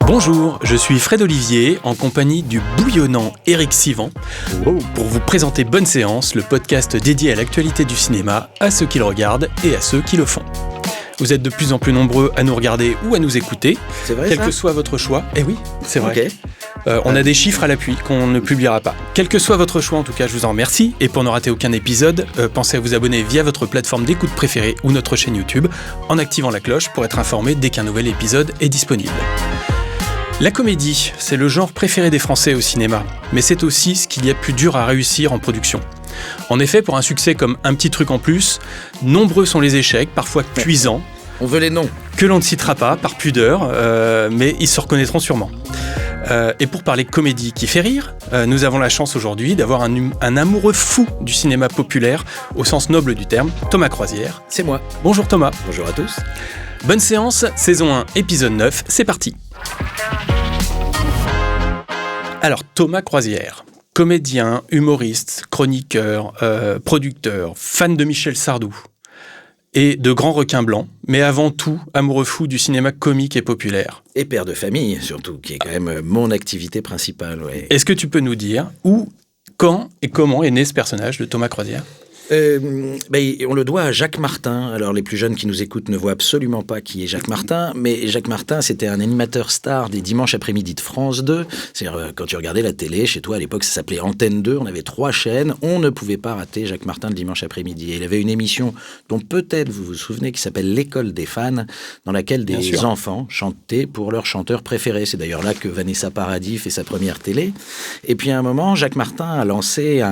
Bonjour, je suis Fred Olivier, en compagnie du bouillonnant Éric Sivan, pour vous présenter Bonne Séance, le podcast dédié à l'actualité du cinéma, à ceux qui le regardent et à ceux qui le font. Vous êtes de plus en plus nombreux à nous regarder ou à nous écouter, c'est vrai, quel ça que soit votre choix. Eh oui, c'est vrai. Okay. On a des chiffres à l'appui qu'on ne publiera pas. Quel que soit votre choix, en tout cas, je vous en remercie. Et pour ne rater aucun épisode, pensez à vous abonner via votre plateforme d'écoute préférée ou notre chaîne YouTube, en activant la cloche pour être informé dès qu'un nouvel épisode est disponible. La comédie, c'est le genre préféré des Français au cinéma, mais c'est aussi ce qu'il y a de plus dur à réussir en production. En effet, pour un succès comme Un petit truc en plus, nombreux sont les échecs, parfois cuisants. On veut les noms. Que l'on ne citera pas, par pudeur, mais ils se reconnaîtront sûrement. Et pour parler comédie qui fait rire, nous avons la chance aujourd'hui d'avoir un amoureux fou du cinéma populaire, au sens noble du terme, Thomas Croisière. C'est moi. Bonjour Thomas. Bonjour à tous. Bonne séance, saison 1, épisode 9, c'est parti. Alors Thomas Croisière, comédien, humoriste, chroniqueur, producteur, fan de Michel Sardou et de grands requins blancs, mais avant tout amoureux fou du cinéma comique et populaire. Et père de famille, surtout, qui est quand même mon activité principale. Ouais. Est-ce que tu peux nous dire où, quand et comment est né ce personnage de Thomas Croisière ? On le doit à Jacques Martin. Alors les plus jeunes qui nous écoutent ne voient absolument pas qui est Jacques Martin, mais Jacques Martin, c'était un animateur star des dimanches après-midi de France 2. C'est-à-dire quand tu regardais la télé, chez toi à l'époque ça s'appelait Antenne 2, on avait 3 chaînes, on ne pouvait pas rater Jacques Martin le dimanche après-midi. Et il avait une émission dont peut-être vous vous souvenez qui s'appelle L'école des fans, dans laquelle des enfants chantaient pour leur chanteur préféré. C'est d'ailleurs là que Vanessa Paradis fait sa première télé. Et puis à un moment, Jacques Martin a lancé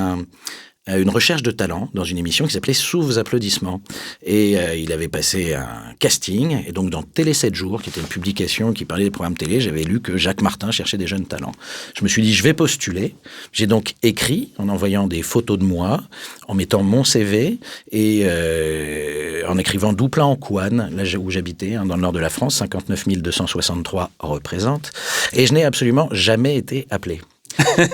une recherche de talent dans une émission qui s'appelait Sous vos applaudissements. Et il avait passé un casting, et donc dans Télé 7 jours, qui était une publication qui parlait des programmes télé, j'avais lu que Jacques Martin cherchait des jeunes talents. Je me suis dit, je vais postuler. J'ai donc écrit, en envoyant des photos de moi, en mettant mon CV, et en écrivant Douplan-en-Couanne, là où j'habitais, dans le nord de la France, 59 263 représente, et je n'ai absolument jamais été appelé.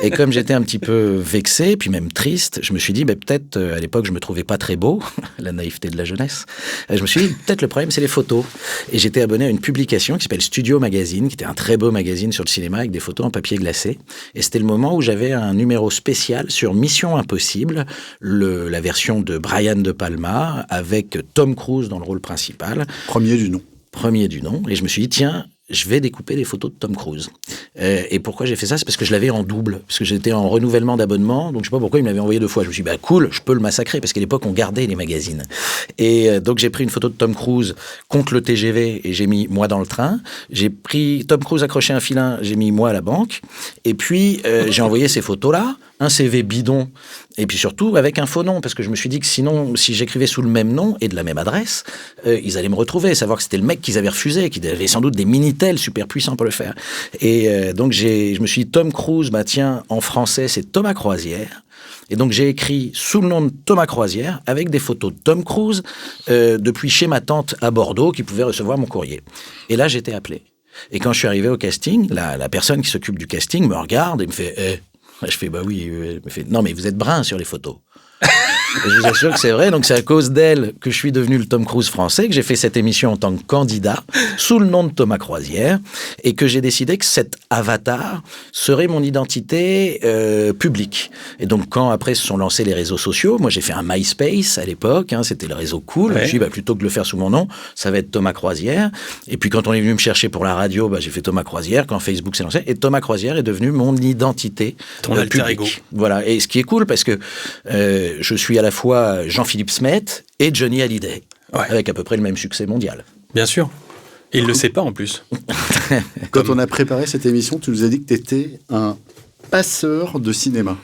Et comme j'étais un petit peu vexé, puis même triste, je me suis dit, peut-être, à l'époque, je me trouvais pas très beau, la naïveté de la jeunesse. Je me suis dit, peut-être le problème, c'est les photos. Et j'étais abonné à une publication qui s'appelle Studio Magazine, qui était un très beau magazine sur le cinéma, avec des photos en papier glacé. Et c'était le moment où j'avais un numéro spécial sur Mission Impossible, la version de Brian De Palma, avec Tom Cruise dans le rôle principal. Premier du nom. Et je me suis dit, tiens, je vais découper des photos de Tom Cruise. Et pourquoi j'ai fait ça ? C'est parce que je l'avais en double, parce que j'étais en renouvellement d'abonnement, donc je sais pas pourquoi il me l'avait envoyé 2 fois. Je me suis dit, cool, je peux le massacrer, parce qu'à l'époque, on gardait les magazines. Et donc j'ai pris une photo de Tom Cruise contre le TGV, et j'ai mis moi dans le train. J'ai pris Tom Cruise accroché à un filin, j'ai mis moi à la banque. Et puis, j'ai envoyé ces photos-là, un CV bidon, et puis surtout avec un faux nom, parce que je me suis dit que sinon, si j'écrivais sous le même nom et de la même adresse, ils allaient me retrouver, savoir que c'était le mec qu'ils avaient refusé, qu'ils avaient sans doute des Minitel super puissants pour le faire. Et donc je me suis dit, Tom Cruise, tiens, en français, c'est Thomas Croisière. Et donc j'ai écrit sous le nom de Thomas Croisière, avec des photos de Tom Cruise, depuis chez ma tante à Bordeaux, qui pouvait recevoir mon courrier. Et là, j'étais appelé. Et quand je suis arrivé au casting, la personne qui s'occupe du casting me regarde et me fait je fais, oui. Elle me fait, non, mais vous êtes brun sur les photos. Et je vous assure que c'est vrai, donc c'est à cause d'elle que je suis devenu le Tom Cruise français, que j'ai fait cette émission en tant que candidat, sous le nom de Thomas Croisière, et que j'ai décidé que cet avatar serait mon identité publique. Et donc quand après se sont lancés les réseaux sociaux, moi j'ai fait un MySpace à l'époque, c'était le réseau cool, je me suis dit, plutôt que de le faire sous mon nom, ça va être Thomas Croisière. Et puis quand on est venu me chercher pour la radio, j'ai fait Thomas Croisière, quand Facebook s'est lancé, et Thomas Croisière est devenu mon identité publique. Voilà, et ce qui est cool, parce que je suis à la fois Jean-Philippe Smet et Johnny Hallyday, avec à peu près le même succès mondial. Bien sûr. Et il ne le sait pas en plus. Quand on a préparé cette émission, tu nous as dit que tu étais un passeur de cinéma.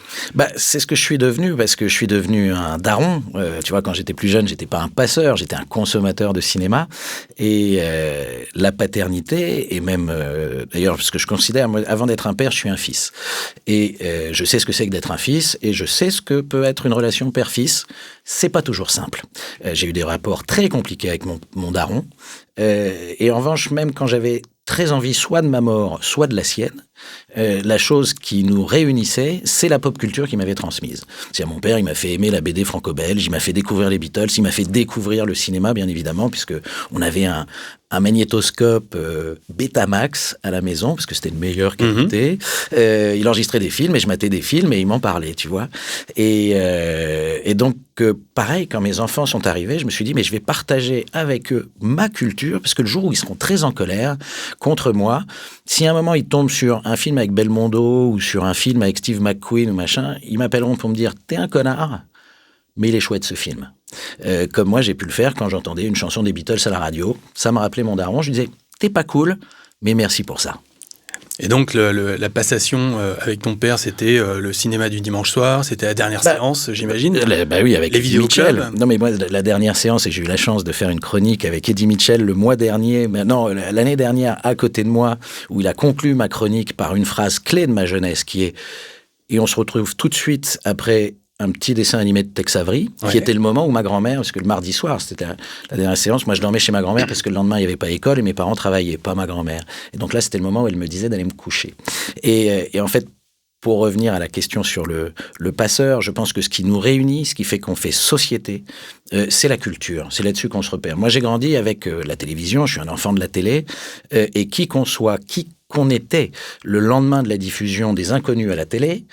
C'est ce que je suis devenu, parce que je suis devenu un daron. Tu vois, quand j'étais plus jeune, j'étais pas un passeur, j'étais un consommateur de cinéma. Et la paternité, et même, d'ailleurs, parce que je considère, moi, avant d'être un père, je suis un fils. Et je sais ce que c'est que d'être un fils, et je sais ce que peut être une relation père-fils. C'est pas toujours simple. J'ai eu des rapports très compliqués avec mon daron. Et en revanche, même quand j'avais très envie soit de ma mort, soit de la sienne, la chose qui nous réunissait, c'est la pop culture qu'il m'avait transmise. C'est-à-dire, mon père, il m'a fait aimer la BD franco-belge, il m'a fait découvrir les Beatles, il m'a fait découvrir le cinéma, bien évidemment, puisque on avait un magnétoscope Betamax à la maison, parce que c'était de meilleure qualité. Il enregistrait des films et je matais des films et il m'en parlait, tu vois. Et donc, pareil, quand mes enfants sont arrivés, je me suis dit, mais je vais partager avec eux ma culture, parce que le jour où ils seront très en colère contre moi, si à un moment ils tombent sur un film avec Belmondo ou sur un film avec Steve McQueen ou machin, ils m'appelleront pour me dire, t'es un connard, mais il est chouette ce film. Comme moi, j'ai pu le faire quand j'entendais une chanson des Beatles à la radio. Ça m'a rappelé mon daron. Je lui disais, t'es pas cool, mais merci pour ça. Et donc, la passation avec ton père, c'était le cinéma du dimanche soir, c'était la dernière séance, j'imagine. Oui, avec les Eddie Mitchell. vidéoclubs. Non, mais moi, la dernière séance, et j'ai eu la chance de faire une chronique avec Eddie Mitchell le mois dernier, l'année dernière, à côté de moi, où il a conclu ma chronique par une phrase clé de ma jeunesse qui est « Et on se retrouve tout de suite après... » un petit dessin animé de Tex Avery, qui était le moment où ma grand-mère, parce que le mardi soir, c'était la dernière séance, moi je dormais chez ma grand-mère parce que le lendemain il n'y avait pas école et mes parents travaillaient, pas ma grand-mère. Et donc là c'était le moment où elle me disait d'aller me coucher. Et en fait, pour revenir à la question sur le passeur, je pense que ce qui nous réunit, ce qui fait qu'on fait société, c'est la culture. C'est là-dessus qu'on se repère. Moi j'ai grandi avec la télévision, je suis un enfant de la télé, et qui qu'on était le lendemain de la diffusion des Inconnus à la télé,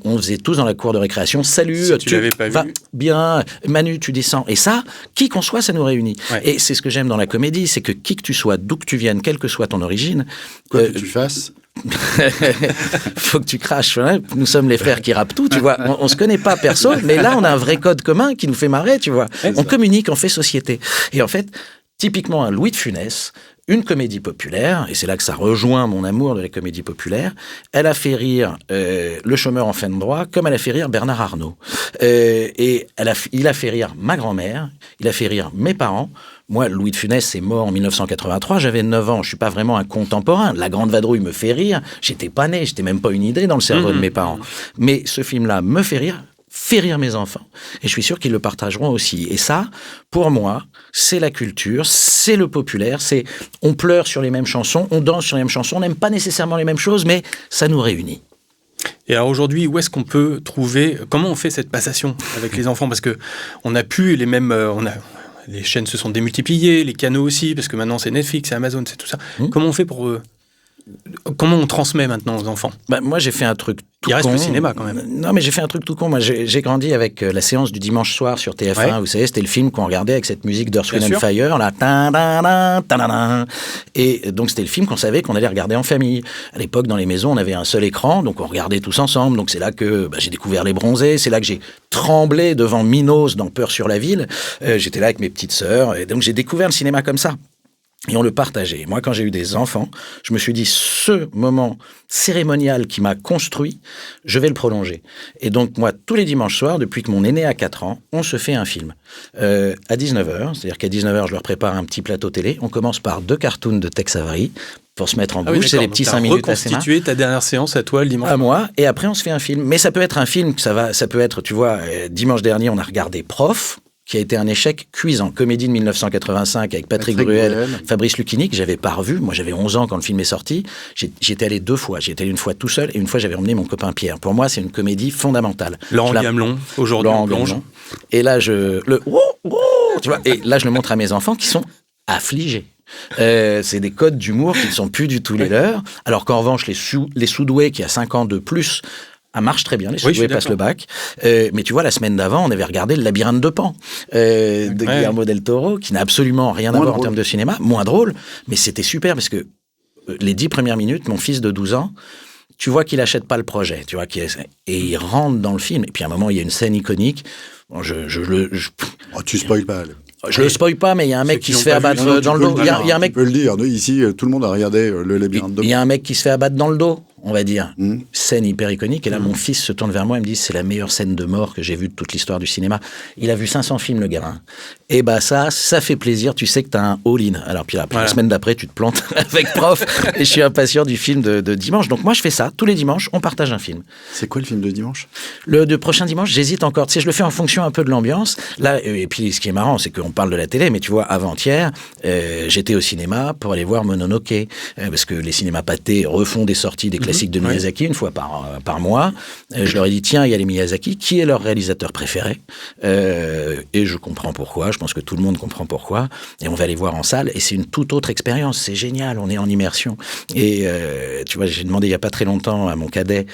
on faisait tous dans la cour de récréation, salut, si tu l'avais pas vu. Bien, Manu, tu descends. Et ça, qui qu'on soit, ça nous réunit. Ouais. Et c'est ce que j'aime dans la comédie, c'est que qui que tu sois, d'où que tu viennes, quelle que soit ton origine... Quoi que tu fasses... faut que tu craches. Hein. Nous sommes les frères qui rappent tout, tu vois. On se connaît pas perso, mais là, on a un vrai code commun qui nous fait marrer, tu vois. On communique, on fait société. Et en fait, typiquement, un Louis de Funès, une comédie populaire, et c'est là que ça rejoint mon amour de la comédie populaire, elle a fait rire Le chômeur en fin de droit comme elle a fait rire Bernard Arnault. Et il a fait rire ma grand-mère, il a fait rire mes parents. Moi, Louis de Funès est mort en 1983, j'avais 9 ans, je suis pas vraiment un contemporain. La Grande Vadrouille me fait rire, j'étais pas né, j'étais même pas une idée dans le cerveau de mes parents. Mais ce film-là me fait rire mes enfants. Et je suis sûr qu'ils le partageront aussi. Et ça, pour moi, c'est la culture, c'est le populaire, c'est on pleure sur les mêmes chansons, on danse sur les mêmes chansons, on n'aime pas nécessairement les mêmes choses, mais ça nous réunit. Et alors aujourd'hui, où est-ce qu'on peut trouver, comment on fait cette passation avec les enfants ? Parce que on n'a plus les mêmes... les chaînes se sont démultipliées, les canaux aussi, parce que maintenant c'est Netflix, c'est Amazon, c'est tout ça. Comment on fait pour... comment on transmet maintenant aux enfants ? Moi, j'ai fait un truc tout con. Il reste le cinéma, quand même. Non, mais j'ai fait un truc tout con. Moi, j'ai grandi avec la séance du dimanche soir sur TF1. Vous savez, c'était le film qu'on regardait avec cette musique d'Earth, Wind & Fire, là. Et donc, c'était le film qu'on savait qu'on allait regarder en famille. À l'époque, dans les maisons, on avait un seul écran, donc on regardait tous ensemble. Donc, c'est là que j'ai découvert Les Bronzés. C'est là que j'ai tremblé devant Minos dans Peur sur la ville. J'étais là avec mes petites sœurs. Et donc, j'ai découvert le cinéma comme ça. Et on le partageait. Moi, quand j'ai eu des enfants, je me suis dit, ce moment cérémonial qui m'a construit, je vais le prolonger. Et donc, moi, tous les dimanches soirs, depuis que mon aîné a 4 ans, on se fait un film. À 19h, c'est-à-dire qu'à 19h, je leur prépare un petit plateau télé. On commence par 2 cartoons de Tex Avery pour se mettre en bouche. C'est les petits 5 minutes à cinéma. Reconstituer ta dernière séance à toi le dimanche. À moi. Et après, on se fait un film. Mais ça peut être un film, ça peut être, tu vois, dimanche dernier, on a regardé Prof, qui a été un échec cuisant. Comédie de 1985 avec Patrick Bruel, Fabrice Lucchini, que j'avais pas revu. Moi, j'avais 11 ans quand le film est sorti. J'étais allé 2 fois. J'étais allé une fois tout seul et une fois, j'avais emmené mon copain Pierre. Pour moi, c'est une comédie fondamentale. Laurent Gamelon, aujourd'hui en plonge. Et là, tu vois, et là, je le montre à mes enfants qui sont affligés. C'est des codes d'humour qui ne sont plus du tout les leurs. Alors qu'en revanche, les Soudoués, qui a 5 ans de plus, marche très bien, les Soudoués passent le bac. Mais tu vois, la semaine d'avant, on avait regardé Le Labyrinthe de Pan de Guillermo del Toro, qui n'a absolument rien à voir en termes de cinéma. Moins drôle, mais c'était super parce que les 10 premières minutes, mon fils de 12 ans, tu vois qu'il n'achète pas le projet, tu vois, et il rentre dans le film. Et puis à un moment, il y a une scène iconique. Bon, tu spoil pas. Je le spoil pas, mais il y a un mec qui se fait abattre dans le dos. Il y a un mec. Tu peux le dire. Ici, tout le monde a regardé Le Labyrinthe de Pan. Il y a un mec qui se fait abattre dans le dos, on va dire. Scène hyper iconique. Et là, mon fils se tourne vers moi et me dit, c'est la meilleure scène de mort que j'ai vue de toute l'histoire du cinéma. Il a vu 500 films, le gamin. Et ça fait plaisir. Tu sais que t'as un all-in. Alors puis la semaine d'après, tu te plantes avec Prof. Et je suis impatient du film de dimanche. Donc moi, je fais ça. Tous les dimanches, on partage un film. C'est quoi le film de dimanche ? Le prochain dimanche, j'hésite encore. Tu sais, je le fais en fonction un peu de l'ambiance. Là, et puis ce qui est marrant, c'est qu'on parle de la télé, mais tu vois, avant-hier, j'étais au cinéma pour aller voir Mononoke. Parce que les cinémas pâtés refont des sorties des classiques classiques de Miyazaki, une fois par mois. Je leur ai dit, tiens, il y a les Miyazaki, qui est leur réalisateur préféré? Et je comprends pourquoi, je pense que tout le monde comprend pourquoi. Et on va les voir en salle, et c'est une toute autre expérience. C'est génial, on est en immersion. Et tu vois, j'ai demandé il n'y a pas très longtemps à mon cadet,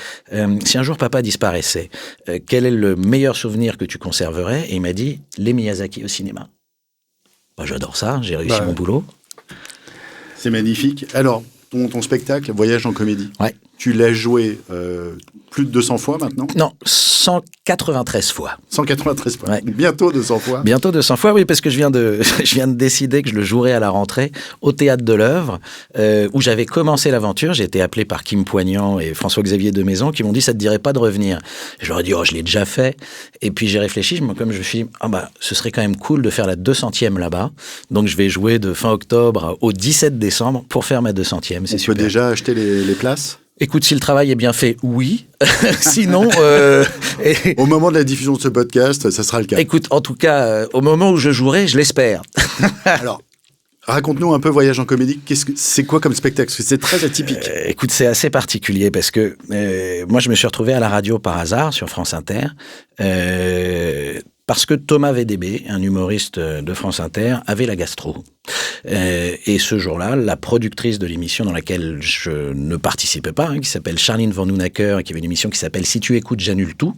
si un jour papa disparaissait, quel est le meilleur souvenir que tu conserverais? Et il m'a dit, les Miyazaki au cinéma. Bah, j'adore ça, j'ai réussi mon boulot. C'est magnifique. Alors, ton spectacle, Voyage en comédie, ouais. Tu l'as joué plus de 200 fois maintenant? Non, 193 fois. 193 fois. Ouais. Bientôt 200 fois. Bientôt 200 fois, oui, parce que je viens de décider que je le jouerai à la rentrée au Théâtre de l'Œuvre, où j'avais commencé l'aventure. J'ai été appelé par Kim Poignant et François-Xavier de Maison, qui m'ont dit, ça te dirait pas de revenir? Et je leur ai dit, je l'ai déjà fait. Et puis j'ai réfléchi, comme je me suis dit, ce serait quand même cool de faire la 200e là-bas. Donc je vais jouer de fin octobre au 17 décembre pour faire ma 200e. C'est super. Tu peux déjà acheter les places? Écoute, si le travail est bien fait, oui. Sinon... Au moment de la diffusion de ce podcast, ça sera le cas. Écoute, en tout cas, au moment où je jouerai, je l'espère. Alors, raconte-nous un peu Voyage en comédie. C'est quoi comme spectacle? Parce que c'est très atypique. Écoute, c'est assez particulier parce que moi, je me suis retrouvé à la radio par hasard sur France Inter. Parce que Thomas VDB, un humoriste de France Inter, avait la gastro. Et ce jour-là, la productrice de l'émission dans laquelle je ne participais pas, qui s'appelle Charline Van Hoonacker, et qui avait une émission qui s'appelle « Si tu écoutes, j'annule tout »,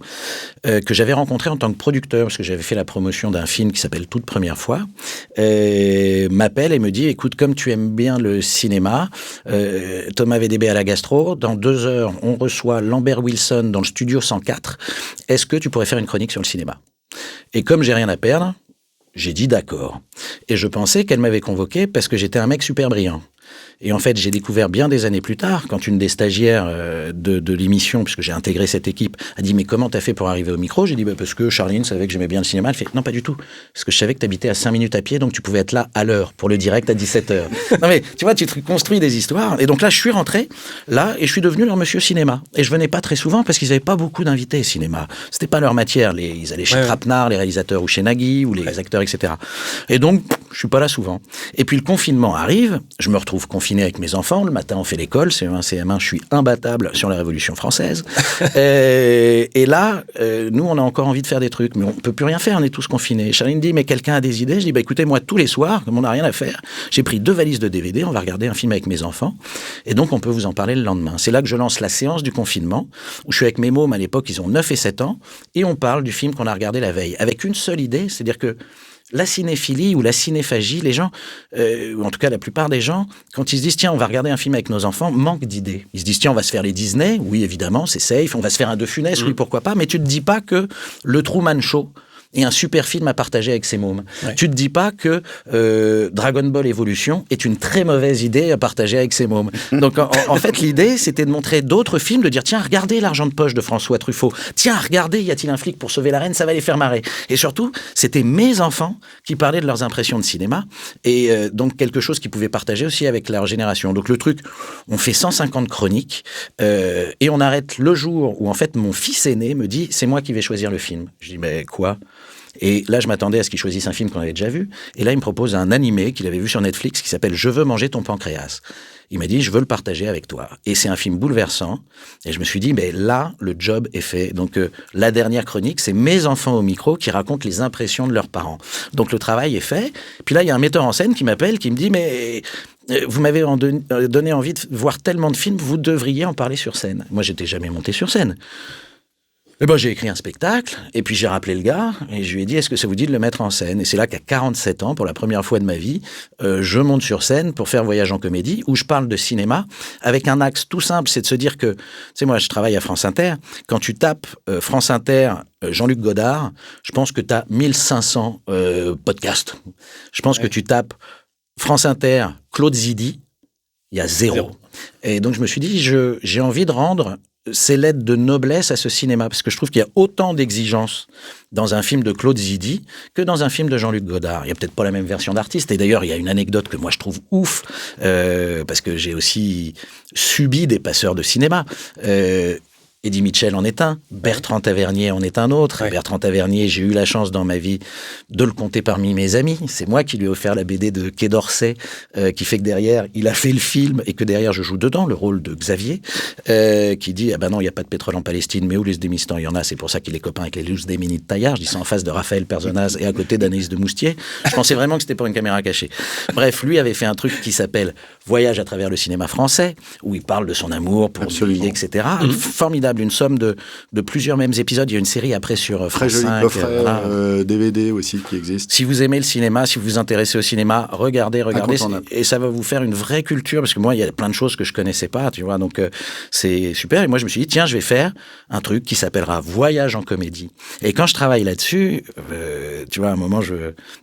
que j'avais rencontré en tant que producteur, parce que j'avais fait la promotion d'un film qui s'appelle « Toute première fois », m'appelle et me dit « Écoute, comme tu aimes bien le cinéma, Thomas VDB à la gastro, dans 2 heures, on reçoit Lambert Wilson dans le studio 104. Est-ce que tu pourrais faire une chronique sur le cinéma ?» Et comme j'ai rien à perdre, j'ai dit d'accord. Et je pensais qu'elle m'avait convoqué parce que j'étais un mec super brillant. Et en fait, j'ai découvert bien des années plus tard, quand une des stagiaires de l'émission, puisque j'ai intégré cette équipe, a dit « Mais comment t'as fait pour arriver au micro ?» J'ai dit parce que Charline savait que j'aimais bien le cinéma. Elle fait « Non, pas du tout. Parce que je savais que t'habitais à 5 minutes à pied, donc tu pouvais être là à l'heure pour le direct à 17h. » Non mais, tu vois, tu te construis des histoires. Et donc là, je suis rentré, là, et je suis devenu leur monsieur cinéma. Et je venais pas très souvent parce qu'ils avaient pas beaucoup d'invités cinéma. C'était pas leur matière. Ils allaient chez Trapenard, les réalisateurs, ou chez Nagui, ou les acteurs, etc. Et donc, je suis pas là souvent. Et puis le confinement arrive, je me retrouve confiné avec mes enfants. Le matin, on fait l'école, CE1, CM1, je suis imbattable sur la Révolution française. Et là, nous, on a encore envie de faire des trucs, mais on peut plus rien faire, on est tous confinés. Charline dit, mais quelqu'un a des idées? Je dis, écoutez, moi, tous les soirs, comme on n'a rien à faire, j'ai pris 2 valises de DVD, on va regarder un film avec mes enfants, et donc on peut vous en parler le lendemain. C'est là que je lance la séance du confinement, où je suis avec mes mômes, à l'époque, ils ont 9 et 7 ans, et on parle du film qu'on a regardé la veille, avec une seule idée, c'est-à-dire que la cinéphilie ou la cinéphagie, les gens, ou en tout cas la plupart des gens, quand ils se disent « Tiens, on va regarder un film avec nos enfants », manquent d'idées. Ils se disent « Tiens, on va se faire les Disney », oui, évidemment, c'est safe, on va se faire un De Funès, oui, pourquoi pas, mais tu te dis pas que le Truman Show est un super film à partager avec ses mômes. Ouais. Tu te dis pas que Dragon Ball Evolution est une très mauvaise idée à partager avec ses mômes. Donc en fait, l'idée, c'était de montrer d'autres films, de dire tiens, regardez L'argent de poche de François Truffaut. Tiens, regardez Y a-t-il un flic pour sauver la reine? Ça va les faire marrer. Et surtout, c'était mes enfants qui parlaient de leurs impressions de cinéma et donc quelque chose qu'ils pouvaient partager aussi avec leur génération. Donc le truc, on fait 150 chroniques et on arrête le jour où en fait mon fils aîné me dit c'est moi qui vais choisir le film. Je dis mais quoi? Et là, je m'attendais à ce qu'il choisisse un film qu'on avait déjà vu. Et là, il me propose un animé qu'il avait vu sur Netflix qui s'appelle « Je veux manger ton pancréas ». Il m'a dit « Je veux le partager avec toi ». Et c'est un film bouleversant. Et je me suis dit « Mais là, le job est fait ». Donc, la dernière chronique, c'est mes enfants au micro qui racontent les impressions de leurs parents. Donc, le travail est fait. Puis là, il y a un metteur en scène qui m'appelle, qui me dit « Mais vous m'avez donné envie de voir tellement de films, vous devriez en parler sur scène ». Moi, j'étais jamais monté sur scène. Et ben, j'ai écrit un spectacle, et puis j'ai rappelé le gars, et je lui ai dit, est-ce que ça vous dit de le mettre en scène? Et c'est là qu'à 47 ans, pour la première fois de ma vie, je monte sur scène pour faire Voyage en comédie, où je parle de cinéma, avec un axe tout simple, c'est de se dire que, tu sais, moi, je travaille à France Inter, quand tu tapes France Inter, Jean-Luc Godard, je pense que tu as 1500 podcasts. Je pense que tu tapes France Inter, Claude Zidi, il y a 0. Et donc, je me suis dit, j'ai envie de rendre ces lettres de noblesse à ce cinéma, parce que je trouve qu'il y a autant d'exigences dans un film de Claude Zidi que dans un film de Jean-Luc Godard. Il n'y a peut-être pas la même version d'artiste, et d'ailleurs, il y a une anecdote que moi je trouve ouf, parce que j'ai aussi subi des passeurs de cinéma. Eddie Mitchell en est un, Bertrand Tavernier en est un autre. Ouais. Bertrand Tavernier, j'ai eu la chance dans ma vie de le compter parmi mes amis. C'est moi qui lui ai offert la BD de Quai d'Orsay, qui fait que derrière, il a fait le film et que derrière, je joue dedans le rôle de Xavier, qui dit « Ah ben non, il n'y a pas de pétrole en Palestine, mais où les Démistans, il y en a, c'est pour ça qu'il est copain avec les Luz Démini de Taillard. » Je dis ça en face de Raphaël Perzonaz et à côté d'Anaïs de Moustier. Je pensais vraiment que c'était pas une caméra cachée. Bref, lui avait fait un truc qui s'appelle « Voyage à travers le cinéma français », où il parle de son amour pour lui, etc. Formidable, une somme de plusieurs mêmes épisodes. Il y a une série après sur Très France joli 5. coffret DVD aussi qui existe. Si vous aimez le cinéma, si vous vous intéressez au cinéma, regardez, et ça va vous faire une vraie culture, parce que moi, il y a plein de choses que je connaissais pas, tu vois, donc c'est super. Et moi, je me suis dit, tiens, je vais faire un truc qui s'appellera Voyage en comédie. Et quand je travaille là-dessus, tu vois, à un moment,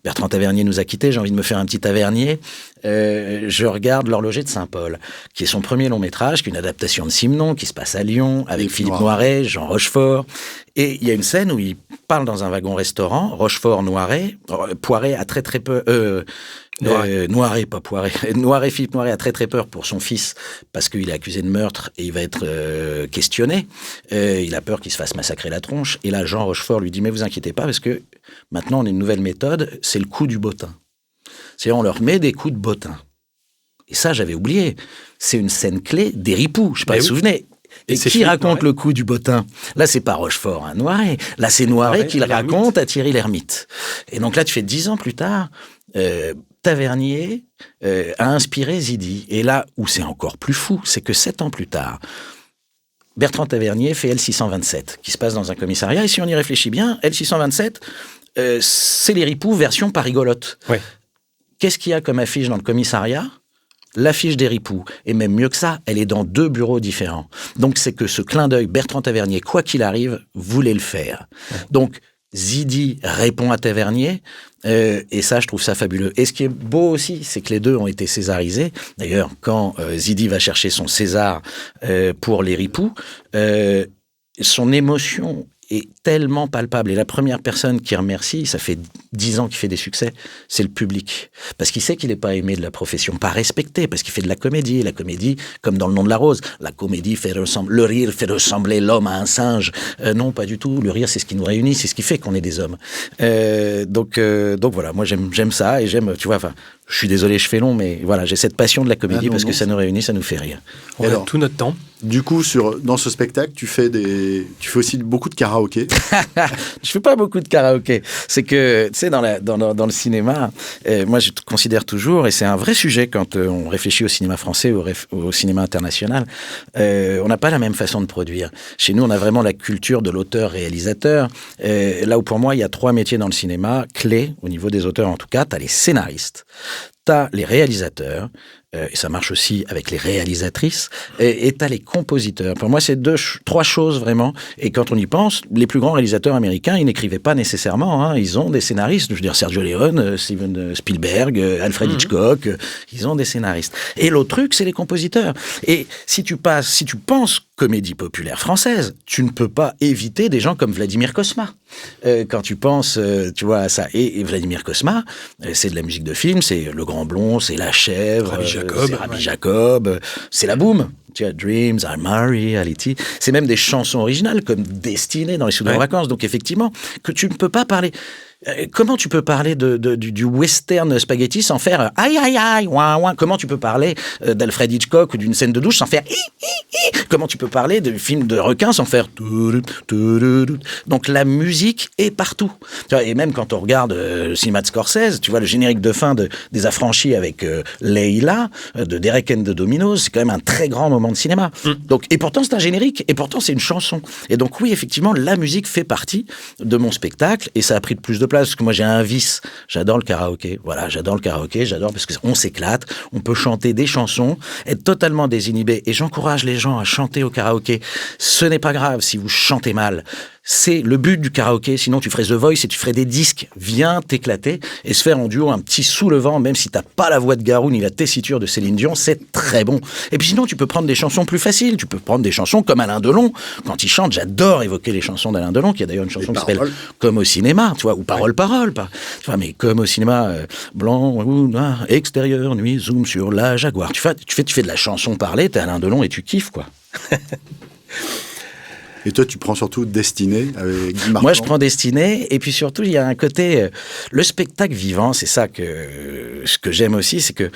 Bertrand Tavernier nous a quittés, j'ai envie de me faire un petit Tavernier. Je regarde L'Horloger de Saint-Paul, qui est son premier long métrage, qui est une adaptation de Simenon, qui se passe à Lyon, avec Philippe Noiret, Jean Rochefort. Et il y a une scène où il parle dans un wagon-restaurant, Rochefort, Noiret, Poiret a très peur... Noiret, pas Poiret. Philippe Noiret a très peur pour son fils parce qu'il est accusé de meurtre et il va être questionné. Il a peur qu'il se fasse massacrer la tronche. Et là, Jean Rochefort lui dit « Mais vous inquiétez pas, parce que maintenant, on a une nouvelle méthode, c'est le coup du bottin. C'est on leur met des coups de bottin. » Et ça, j'avais oublié. C'est une scène clé des Ripoux, je ne sais pas si vous vous souvenez. Et qui raconte le coup du bottin? Là, c'est pas Rochefort, hein, Noiret. Là, c'est Noiret qui le raconte à Thierry Lhermitte. Et donc là, tu fais 10 ans plus tard, Tavernier a inspiré Zidi. Et là où c'est encore plus fou, c'est que 7 ans plus tard, Bertrand Tavernier fait L627, qui se passe dans un commissariat. Et si on y réfléchit bien, L627, c'est les Ripoux version pas rigolote. Ouais. Qu'est-ce qu'il y a comme affiche dans le commissariat? L'affiche des Ripoux. Et même mieux que ça, elle est dans 2 bureaux différents. Donc c'est que ce clin d'œil, Bertrand Tavernier, quoi qu'il arrive, voulait le faire. Ouais. Donc Zidi répond à Tavernier, et ça, je trouve ça fabuleux. Et ce qui est beau aussi, c'est que les deux ont été césarisés. D'ailleurs, quand Zidi va chercher son César pour les Ripoux, son émotion est tellement palpable. Et la première personne qui remercie, ça fait 10 ans qu'il fait des succès, c'est le public. Parce qu'il sait qu'il n'est pas aimé de la profession, pas respecté, parce qu'il fait de la comédie. Et la comédie, comme dans Le Nom de la Rose, la comédie le rire fait ressembler l'homme à un singe. Non, pas du tout. Le rire, c'est ce qui nous réunit, c'est ce qui fait qu'on est des hommes. Donc voilà, moi j'aime ça, et j'aime, tu vois, enfin, je suis désolé, je fais long, mais voilà, j'ai cette passion de la comédie parce que ça nous réunit, ça nous fait rire. On a tout notre temps. Du coup, dans ce spectacle, tu fais aussi beaucoup de karaoké. Je fais pas beaucoup de karaoké. C'est que, tu sais, dans le cinéma, moi je considère toujours, et c'est un vrai sujet quand on réfléchit au cinéma français ou au cinéma international, on n'a pas la même façon de produire. Chez nous, on a vraiment la culture de l'auteur-réalisateur. Là où pour moi, il y a 3 métiers dans le cinéma, clés, au niveau des auteurs en tout cas. Tu as les scénaristes, tu as les réalisateurs, et ça marche aussi avec les réalisatrices, et tu as les compositeurs. Pour moi, c'est 3 choses vraiment. Et quand on y pense, les plus grands réalisateurs américains, ils n'écrivaient pas nécessairement. Hein. Ils ont des scénaristes. Je veux dire, Sergio Leone, Steven Spielberg, Alfred Hitchcock, ils ont des scénaristes. Et l'autre truc, c'est les compositeurs. Et si tu penses comédie populaire française, tu ne peux pas éviter des gens comme Vladimir Cosma. Quand tu penses, tu vois, à ça. Et Vladimir Cosma, c'est de la musique de film, c'est Le Grand Blond, c'est La Chèvre, c'est Rabbi Jacob, c'est La Boum. Tu as Dreams, I'm Reality. C'est même des chansons originales comme Destinée dans Les Soudaines Vacances. Donc effectivement, que tu ne peux pas parler. Comment tu peux parler du western spaghetti sans faire aïe aïe aïe ouin ouin? Comment tu peux parler d'Alfred Hitchcock ou d'une scène de douche sans faire Comment tu peux parler de film de requin sans faire Donc la musique est partout. Tu vois, et même quand on regarde le cinéma de Scorsese, tu vois le générique de fin des Affranchis avec Leila de Derek and the Dominos, c'est quand même un très grand moment de cinéma. Donc, et pourtant c'est un générique, et pourtant c'est une chanson. Et donc oui, effectivement, la musique fait partie de mon spectacle, et ça a pris de plus de place, parce que moi j'ai un vice, j'adore le karaoké. Voilà, j'adore le karaoké, j'adore parce qu'on s'éclate, on peut chanter des chansons, être totalement désinhibé, et j'encourage les gens à chanter au karaoké. Ce n'est pas grave si vous chantez mal. C'est le but du karaoké, sinon tu ferais The Voice et tu ferais des disques. Viens t'éclater et se faire en duo un petit sous le vent, même si t'as pas la voix de Garou ni la tessiture de Céline Dion, c'est très bon. Et puis sinon tu peux prendre des chansons plus faciles, tu peux prendre des chansons comme Alain Delon. Quand il chante, j'adore évoquer les chansons d'Alain Delon, qui a d'ailleurs une chanson qui s'appelle Comme au cinéma, tu vois, ou Parole, tu vois, mais comme au cinéma, blanc ou noir, extérieur, nuit, zoom sur la Jaguar. Tu fais de la chanson parlée, t'es Alain Delon et tu kiffes, quoi. Et toi, tu prends surtout Destinée avec Guy Marchand. Moi, je prends Destinée, et puis surtout, il y a un côté... le spectacle vivant, c'est ça ce que j'aime aussi, c'est que...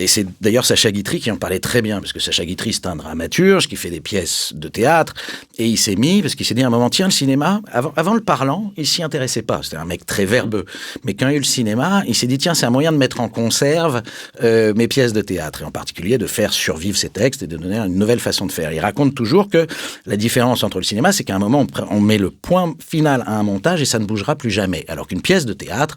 Et c'est d'ailleurs Sacha Guitry qui en parlait très bien, parce que Sacha Guitry, c'est un dramaturge qui fait des pièces de théâtre, et il s'est mis, parce qu'il s'est dit à un moment, tiens, le cinéma, avant le parlant, il s'y intéressait pas, c'était un mec très verbeux, mais quand il y a eu le cinéma, il s'est dit, tiens, c'est un moyen de mettre en conserve mes pièces de théâtre, et en particulier de faire survivre ces textes et de donner une nouvelle façon de faire. Il raconte toujours que la différence entre le cinéma, c'est qu'à un moment, on met le point final à un montage et ça ne bougera plus jamais, alors qu'une pièce de théâtre,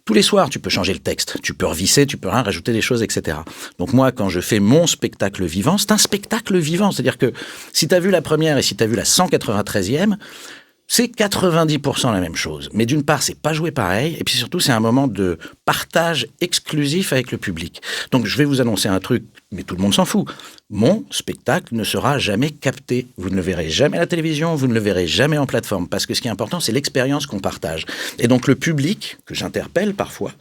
tous les soirs, tu peux changer le texte, tu peux revisser, tu peux rajouter des choses, etc. Donc moi, quand je fais mon spectacle vivant, c'est un spectacle vivant. C'est-à-dire que si tu as vu la première et si tu as vu la 193e, c'est 90% la même chose. Mais d'une part, c'est pas joué pareil, et puis surtout, c'est un moment de partage exclusif avec le public. Donc je vais vous annoncer un truc, mais tout le monde s'en fout. Mon spectacle ne sera jamais capté. Vous ne le verrez jamais à la télévision, vous ne le verrez jamais en plateforme, parce que ce qui est important, c'est l'expérience qu'on partage. Et donc le public, que j'interpelle parfois,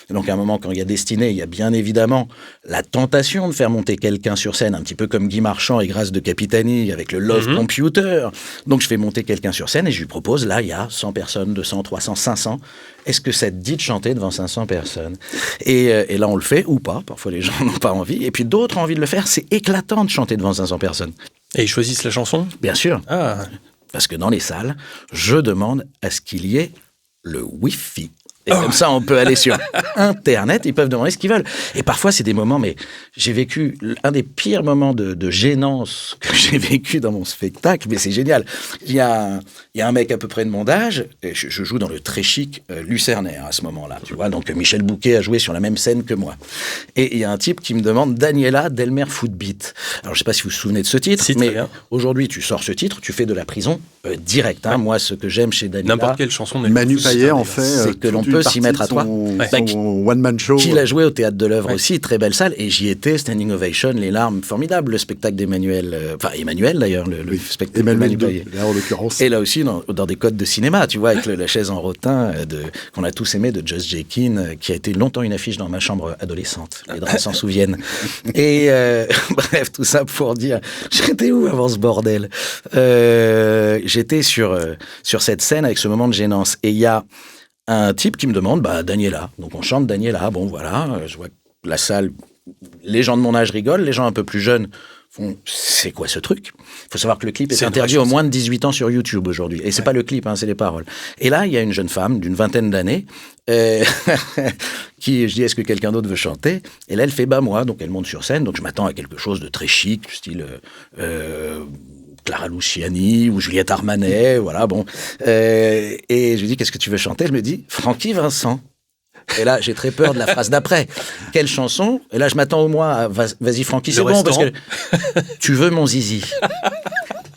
et donc à un moment, quand il y a Destinée, il y a bien évidemment la tentation de faire monter quelqu'un sur scène, un petit peu comme Guy Marchand et Grâce de Capitani, avec le Love Computer. Donc je fais monter quelqu'un sur scène, et je lui propose, là, il y a 100 personnes, 200, 300, 500. Est-ce que ça te dit de chanter devant 500 personnes ? Et là, on le fait ou pas. Parfois, les gens n'ont pas envie. Et puis, d'autres ont envie de le faire. C'est éclatant de chanter devant 500 personnes. Et ils choisissent la chanson ? Bien sûr. Ah. Parce que dans les salles, je demande à ce qu'il y ait le Wi-Fi. Et comme ça, on peut aller sur Internet, ils peuvent demander ce qu'ils veulent. Et parfois, c'est des moments, mais j'ai vécu un des pires moments de gênance que j'ai vécu dans mon spectacle, mais c'est génial. Il y a un mec à peu près de mon âge, et je joue dans le très chic Lucernaire à ce moment-là, tu vois, donc Michel Bouquet a joué sur la même scène que moi. Et il y a un type qui me demande Daniela Delmer Footbeat. Alors, je sais pas si vous vous souvenez de ce titre, mais aujourd'hui, tu sors ce titre, tu fais de la prison direct. Hein. Moi, ce que j'aime chez Daniela... N'importe quelle chanson... Manu Payet en fait... C'est que l'on peut s'y mettre à toi. Son one-man show. Qu'il a joué au Théâtre de l'Œuvre aussi, très belle salle, et j'y étais, standing ovation, les larmes, formidable, le spectacle d'Emmanuel, Emmanuel d'ailleurs, le spectacle Emmanuel d'Emmanuel là, en l'occurrence. Et là aussi, dans des codes de cinéma, tu vois, avec la chaise en rotin qu'on a tous aimé de Joss Jekin, qui a été longtemps une affiche dans ma chambre adolescente, les draps s'en souviennent. Et bref, tout ça pour dire, j'étais où avant ce bordel ? J'étais sur cette scène avec ce moment de gênance, et il y a un type qui me demande, Daniela. Donc on chante Daniela, bon voilà, je vois que la salle, les gens de mon âge rigolent, les gens un peu plus jeunes font, c'est quoi ce truc ? Il faut savoir que le clip est interdit aux moins de 18 ans sur YouTube aujourd'hui. Et c'est pas le clip, hein, c'est les paroles. Et là, il y a une jeune femme d'une vingtaine d'années qui, je dis, est-ce que quelqu'un d'autre veut chanter ? Et là, elle fait, moi. Donc elle monte sur scène, donc je m'attends à quelque chose de très chic, style... Clara Luciani ou Juliette Armanet, voilà, bon. Et je lui dis, qu'est-ce que tu veux chanter ? Elle me dit, Francky Vincent. Et là, j'ai très peur de la phrase d'après. Quelle chanson ? Et là, je m'attends au moins à, vas-y Francky, c'est bon, parce que tu veux mon zizi.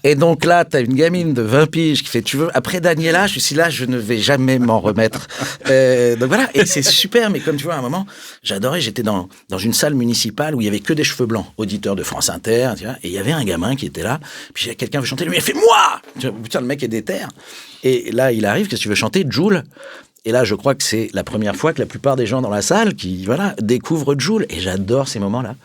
Et donc là, t'as une gamine de 20 piges qui fait, tu veux, après Daniela, je suis là, je ne vais jamais m'en remettre. Donc voilà, et c'est super, mais comme tu vois, à un moment, j'adorais, j'étais dans une salle municipale où il y avait que des cheveux blancs, auditeurs de France Inter, tu vois, et il y avait un gamin qui était là, puis quelqu'un veut chanter, lui, il fait moi! Putain, le mec est déter. Et là, il arrive, qu'est-ce que tu veux chanter? Jul. Et là, je crois que c'est la première fois que la plupart des gens dans la salle qui, découvrent Jul. Et j'adore ces moments-là.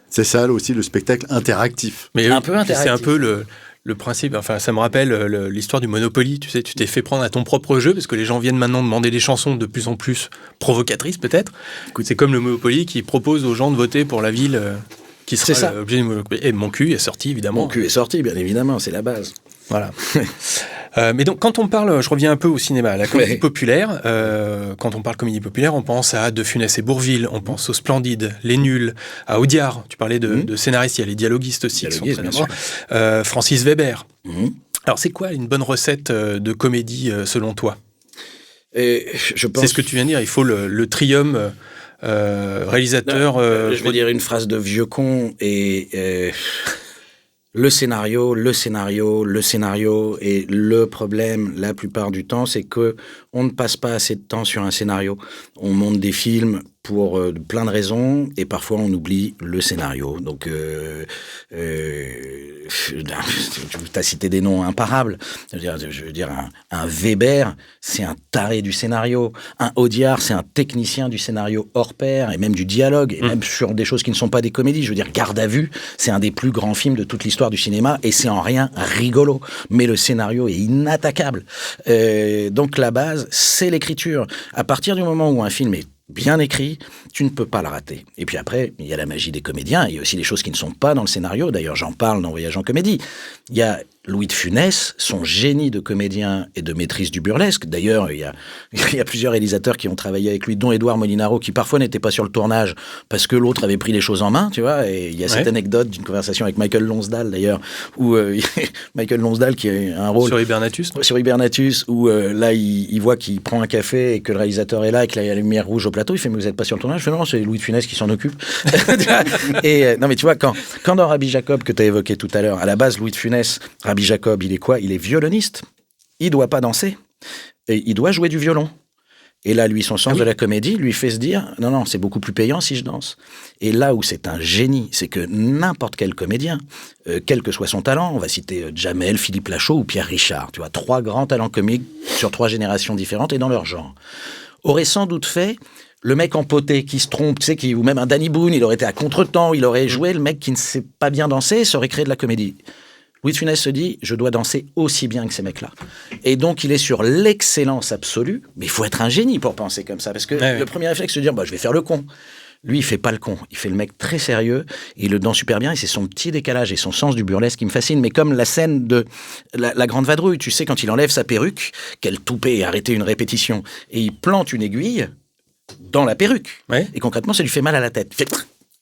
C'est ça aussi, le spectacle interactif. Mais un peu interactif. C'est un peu le principe, enfin ça me rappelle l'histoire du Monopoly, tu sais, tu t'es fait prendre à ton propre jeu parce que les gens viennent maintenant demander des chansons de plus en plus provocatrices peut-être. Écoute, c'est comme le Monopoly qui propose aux gens de voter pour la ville qui sera l'objet du Monopoly. Et Mon cul est sorti évidemment. Mon cul est sorti, bien évidemment, c'est la base. Voilà. Mais donc, quand on parle, je reviens un peu au cinéma, à la comédie populaire, quand on parle comédie populaire, on pense à De Funès et Bourvil, on pense aux Splendides, Les Nuls, à Audiard, tu parlais de scénaristes, il y a les dialoguistes aussi, qui sont très bien. Francis Weber. Alors, c'est quoi une bonne recette de comédie selon toi ? Je pense... C'est ce que tu viens de dire, il faut le trium réalisateur... je vais dire une phrase de vieux con et... Le scénario, et le problème, la plupart du temps, c'est que on ne passe pas assez de temps sur un scénario. On monte des films pour plein de raisons, et parfois on oublie le scénario. Donc, tu as cité des noms imparables. Je veux dire un Weber, c'est un taré du scénario. Un Audiard, c'est un technicien du scénario hors pair, et même du dialogue, et même sur des choses qui ne sont pas des comédies. Je veux dire, Garde à vue, c'est un des plus grands films de toute l'histoire du cinéma, et c'est en rien rigolo. Mais le scénario est inattaquable. Donc la base, c'est l'écriture. À partir du moment où un film est bien écrit, tu ne peux pas le rater. Et puis après, il y a la magie des comédiens, il y a aussi des choses qui ne sont pas dans le scénario, d'ailleurs j'en parle dans Voyage en comédie. Il y a Louis de Funès, son génie de comédien et de maîtrise du burlesque. D'ailleurs, il y a plusieurs réalisateurs qui ont travaillé avec lui, dont Édouard Molinaro, qui parfois n'était pas sur le tournage parce que l'autre avait pris les choses en main, tu vois. Et il y a cette anecdote d'une conversation avec Michael Lonsdale, d'ailleurs, où Michael Lonsdale, qui a un rôle... Sur Hibernatus. Sur Hibernatus, où là, il voit qu'il prend un café et que le réalisateur est là et qu'il y a la lumière rouge au plateau. Il fait, mais vous n'êtes pas sur le tournage? Je fais, non, c'est Louis de Funès qui s'en occupe. Et non, mais tu vois, quand dans Rabbi Jacob, que tu as évoqué tout à l'heure, à la base, Louis de Funès, Rabbi Jacob, il est quoi? Il est violoniste. Il doit pas danser. Et il doit jouer du violon. Et là, lui, son sens de la comédie lui fait se dire, non, c'est beaucoup plus payant si je danse. Et là où c'est un génie, c'est que n'importe quel comédien, quel que soit son talent, on va citer Jamel, Philippe Lachaud ou Pierre Richard, tu vois, 3 grands talents comiques sur 3 générations différentes et dans leur genre, aurait sans doute fait le mec empoté qui se trompe, tu sais, ou même un Danny Boone, il aurait été à contre-temps, il aurait joué le mec qui ne sait pas bien danser, ça aurait créé de la comédie. Louis de Funès se dit, je dois danser aussi bien que ces mecs-là. Et donc, il est sur l'excellence absolue, mais il faut être un génie pour penser comme ça, parce que le premier réflexe, c'est de dire, je vais faire le con. Lui, il fait pas le con, il fait le mec très sérieux, et il le danse super bien, et c'est son petit décalage et son sens du burlesque qui me fascine, mais comme la scène de la Grande Vadrouille, tu sais, quand il enlève sa perruque, quel toupet et arrêter une répétition, et il plante une aiguille dans la perruque, et concrètement, ça lui fait mal à la tête.